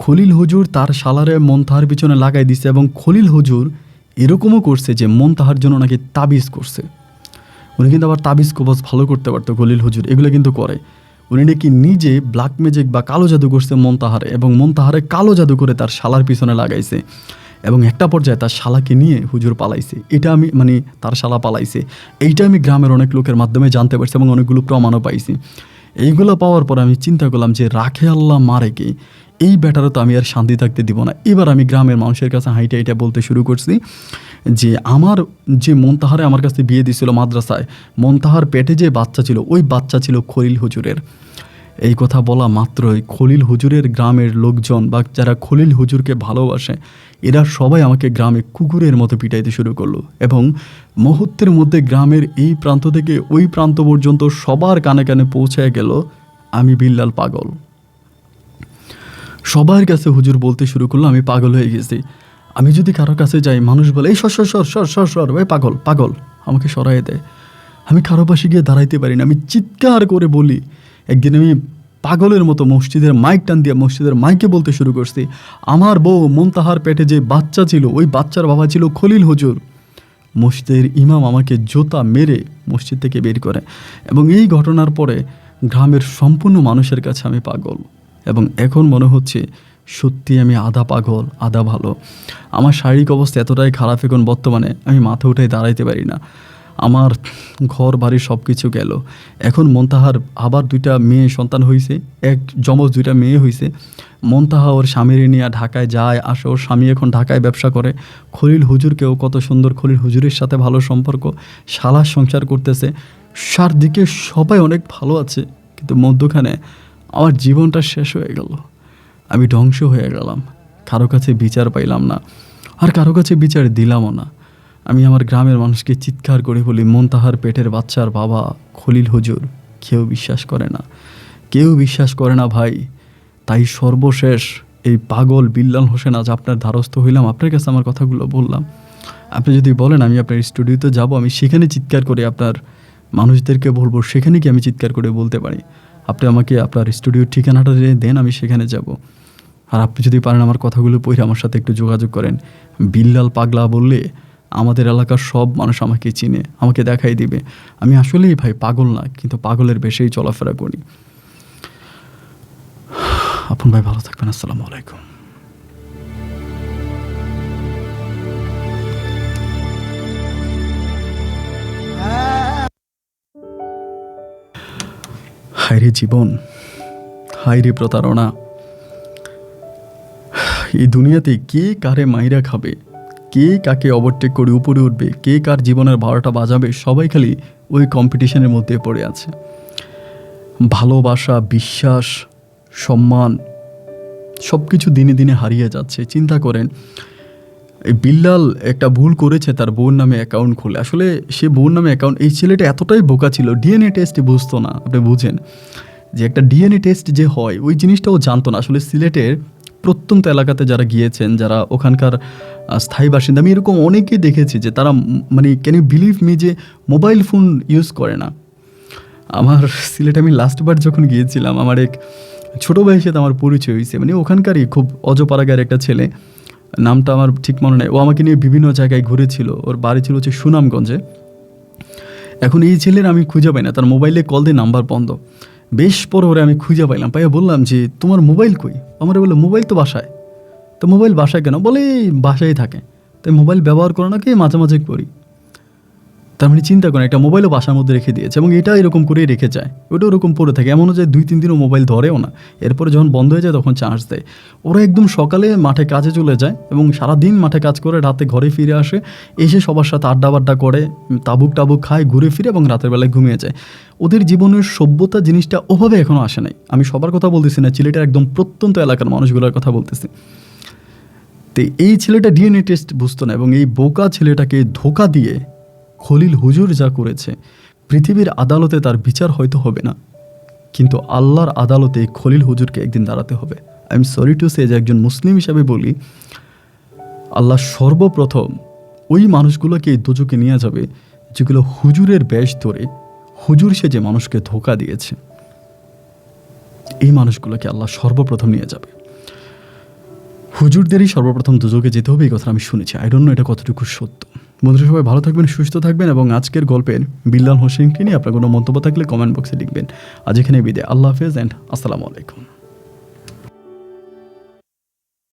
খলিল হুজুর তার শালারে মনতাহার পিছনে লাগাই দিছে, এবং খলিল হুজুর এরকমও করছে যে মনতাহার জন্য নাকি তাবিজ করছে। উনি কিন্তু আবার তাবিজ কবজ ভালো করতে পারতো খলিল হুজুর, এগুলো কিন্তু করে। উনি নাকি নিজে ব্ল্যাক ম্যাজিক বা কালো জাদু করছে মনতাহারে, এবং মনতাহারে কালো জাদু করে তার শালার পিছনে লাগাইছে, এবং একটা পর্যায়ে তার শালাকে নিয়ে হুজুর পালাইছে। এটা আমি তার শালা পালাইছে, এইটা আমি গ্রামের অনেক লোকের মাধ্যমে জানতে পারছি, এবং অনেকগুলো প্রমাণও পাইছি। এইগুলো পাওয়ার পর আমি চিন্তা করলাম যে রাখে আল্লাহ মারে কে, এই ব্যাটারে তো আমি আর শান্তি থাকতে দিব না। এবার আমি গ্রামের মানুষের কাছে হাইটা হাইটা বলতে শুরু করছি যে আমার যে মনতাহারে আমার কাছে বিয়ে দিয়েছিল মাদ্রাসায়, মনতাহার পেটে যে বাচ্চা ছিল, ওই বাচ্চা ছিল খলিল হুজুরের। এই কথা বলা মাত্রই খলিল হুজুরের গ্রামের লোকজন বা যারা খলিল হুজুরকে ভালোবাসে, এরা সবাই আমাকে গ্রামে কুকুরের মতো পিটাইতে শুরু করলো, এবং মুহূর্তের মধ্যে গ্রামের এই প্রান্ত থেকে ওই প্রান্ত পর্যন্ত সবার কানে কানে পৌঁছায় গেল আমি বিল্লাল পাগল। সবার কাছে হুজুর বলতে শুরু করলো আমি পাগল হয়ে গেছি। আমি যদি কারোর কাছে যাই, মানুষ বলে এই সর সর সর সর সর সর, ভাই পাগল পাগল, আমাকে সরাই দেয়। আমি কারো পাশে গিয়ে দাঁড়াইতে পারি না, আমি চিৎকার করে বলি। একদিন আমি পাগলের মতো মসজিদের মাইক টান দিয়ে মসজিদের মাইকে বলতে শুরু করছি, আমার বউ মনতাহার পেটে যে বাচ্চা ছিল, ওই বাচ্চার বাবা ছিল খলিল হুজুর। মসজিদের ইমাম আমাকে জোতা মেরে মসজিদ থেকে বের করে, এবং এই ঘটনার পরে গ্রামের সম্পূর্ণ মানুষের কাছে আমি পাগল। এবং এখন মনে হচ্ছে সত্যি আমি আধা পাগল আধা ভালো। আমার শারীরিক অবস্থা এতটাই খারাপ এখন বর্তমানে, আমি মাথা উঠে দাঁড়াইতে পারি না। আমার ঘর বাড়ি সব কিছু গেল। এখন মনতাহার আবার 2টা মেয়ে সন্তান হয়েছে, এক যমজ 2টা মেয়ে হয়েছে। মনতাহা ওর স্বামীর নিয়ে ঢাকায় যায় আসে, ওর স্বামী এখন ঢাকায় ব্যবসা করে। খলিল হুজুরকেও কত সুন্দর, খলিল হুজুরের সাথে ভালো সম্পর্ক, শালার সংসার করতেছে। চারদিকে সবাই অনেক ভালো আছে, কিন্তু মধ্যখানে আমার জীবনটা শেষ হয়ে গেল, আমি ধ্বংস হয়ে গেলাম। কারো কাছে বিচার পাইলাম না, আর কারো কাছে বিচার দিলামও না। আমি আমার গ্রামের মানুষকে চিৎকার করে বলি, মনতাহার পেটের বাচ্চার বাবা খলিল হুজুর। কেউ বিশ্বাস করে না, কেউ বিশ্বাস করে না ভাই। তাই সর্বশেষ এই পাগল বিল্লাল হোসেন আজ আপনার দ্বারস্থ হইলাম, আপনার কাছে আমার কথাগুলো বললাম। আপনি যদি বলেন আমি আপনার স্টুডিওতে যাব, আমি সেখানে চিৎকার করে আপনার মানুষদেরকে বলবো, সেখানে কি আমি চিৎকার করে বলতে পারি। আপনি আমাকে আপনার স্টুডিওর ঠিকানাটা দেন, আমি সেখানে যাব। আর আপনি যদি পারেন আমার কথাগুলো পড়ে আমার সাথে একটু যোগাযোগ করেন। বিল্লাল পাগলা বললে আমাদের এলাকার সব মানুষ আমাকে চিনে, আমাকে দেখাই দিবে। আমি আসলেই ভাই পাগল না, কিন্তু পাগলের বেশেই চলাফেরা করি। আপন ভাই ভালো থাকবেন, আসসালামু আলাইকুম। হায়রে জীবন, হায়রে প্রতারণা। এই দুনিয়াতে কে কারে মাইরা খাবে, কে কাকে ওভারটেক করে উপরে উঠবে, কে কার জীবনের 12টা বাজাবে, সবাই খালি ওই কম্পিটিশনের মধ্যে পড়ে আছে। ভালোবাসা, বিশ্বাস, সম্মান সব কিছু দিনে দিনে হারিয়ে যাচ্ছে। চিন্তা করেন, এই বিল্লাল একটা ভুল করেছে, তার বউর নামে অ্যাকাউন্ট খুলে। আসলে সে বউর নামে অ্যাকাউন্ট, এই ছেলেটা এতটাই বোকা ছিল, ডিএনএ টেস্ট বুঝতো না। আপনি বুঝেন যে একটা ডিএনএ টেস্ট যে হয়, ওই জিনিসটাও জানতো না। আসলে সিলেটের প্রত্যন্ত এলাকাতে যারা গিয়েছেন, যারা ওখানকার স্থায়ী বাসিন্দা, আমি এরকম অনেকেই দেখেছি যে তারা ক্যান ইউ বিলিভ মি যে মোবাইল ফোন ইউজ করে না। আমার সিলেটে আমি লাস্টবার যখন গিয়েছিলাম, আমার এক ছোটো ভাইয়ের সাথে আমার পরিচয় হয়েছে, ওখানকারই খুব অজপাড়াগার একটা ছেলে, নামটা আমার ঠিক মনে নেই। ও আমাকে নিয়ে বিভিন্ন জায়গায় ঘুরেছিল, ওর বাড়ি ছিল হচ্ছে সুনামগঞ্জে। এখন এই ছেলের আমি খুঁজে পাই না, তার মোবাইলে কল দিয়ে নাম্বার বন্ধ। বেশ পরে ওরে আমি খুঁজে পাইলাম, পাইয়া বললাম যে তোমার মোবাইল কই? আমার বললো মোবাইল তো বাসায়। তো মোবাইল বাসায় কেন? বলে বাসায় থাকে, তাই মোবাইল ব্যবহার করো না, কি মাঝে মাঝে করি। তার মানে চিন্তা করেন, একটা মোবাইলও বাসার মধ্যে রেখে দিয়েছে এবং এটা এরকম করেই রেখে যায়, ওটা ওরকম পড়ে থাকে, এমনও যে 2-3 দিনও মোবাইল ধরেও না, এরপরে যখন বন্ধ হয়ে যায় তখন চার্জ দেয়। ওরা একদম সকালে মাঠে কাজে চলে যায় এবং সারাদিন মাঠে কাজ করে রাতে ঘরে ফিরে আসে, এসে সবার সাথে আড্ডা করে, তাবুক টাবুক খায়, ঘুরে ফিরে এবং রাতের বেলায় ঘুমিয়ে যায়। ওদের জীবনের সভ্যতা জিনিসটা ওভাবে এখনও আসে নাই। আমি সবার কথা বলতেছি না, সিলেটের একদম প্রত্যন্ত এলাকার মানুষগুলোর কথা বলতেছি। তো এই ছেলেটা ডিএনএ টেস্ট বুঝতো না এবং এই বোকা ছেলেটাকে ধোকা দিয়ে খলিল হুজুর যা করেছে, পৃথিবীর আদালতে তার বিচার হয়তো হবে না, কিন্তু আল্লাহর আদালতে খলিল হুজুরকে একদিন দাঁড়াতে হবে। I am sorry to say, যে একজন মুসলিম হিসাবে বলি, আল্লাহ সর্বপ্রথম ওই মানুষগুলোকে দোজকে নিয়ে যাবে যেগুলো হুজুরের বেশ ধরে হুজুর সে যে মানুষকে ধোকা দিয়েছে, এই মানুষগুলোকে আল্লাহ সর্বপ্রথম নিয়ে যাবে। হুজুরদেরই সর্বপ্রথম দুজকে যেতে হবে, এই কথা আমি শুনেছি। আই ডোন্ট নো এটা কতটুকু সত্য। বন্ধুরা সবাই ভালো থাকবেন, সুস্থ থাকবেন এবং আজকের গল্পের বিল্লাল হোসেনকে নিয়ে আপনার কোনো মন্তব্য থাকলে কমেন্ট বক্সে লিখবেন। আজ এখানে বিদায়, আল্লাহ হাফেজ অ্যান্ড আসসালামু আলাইকুম।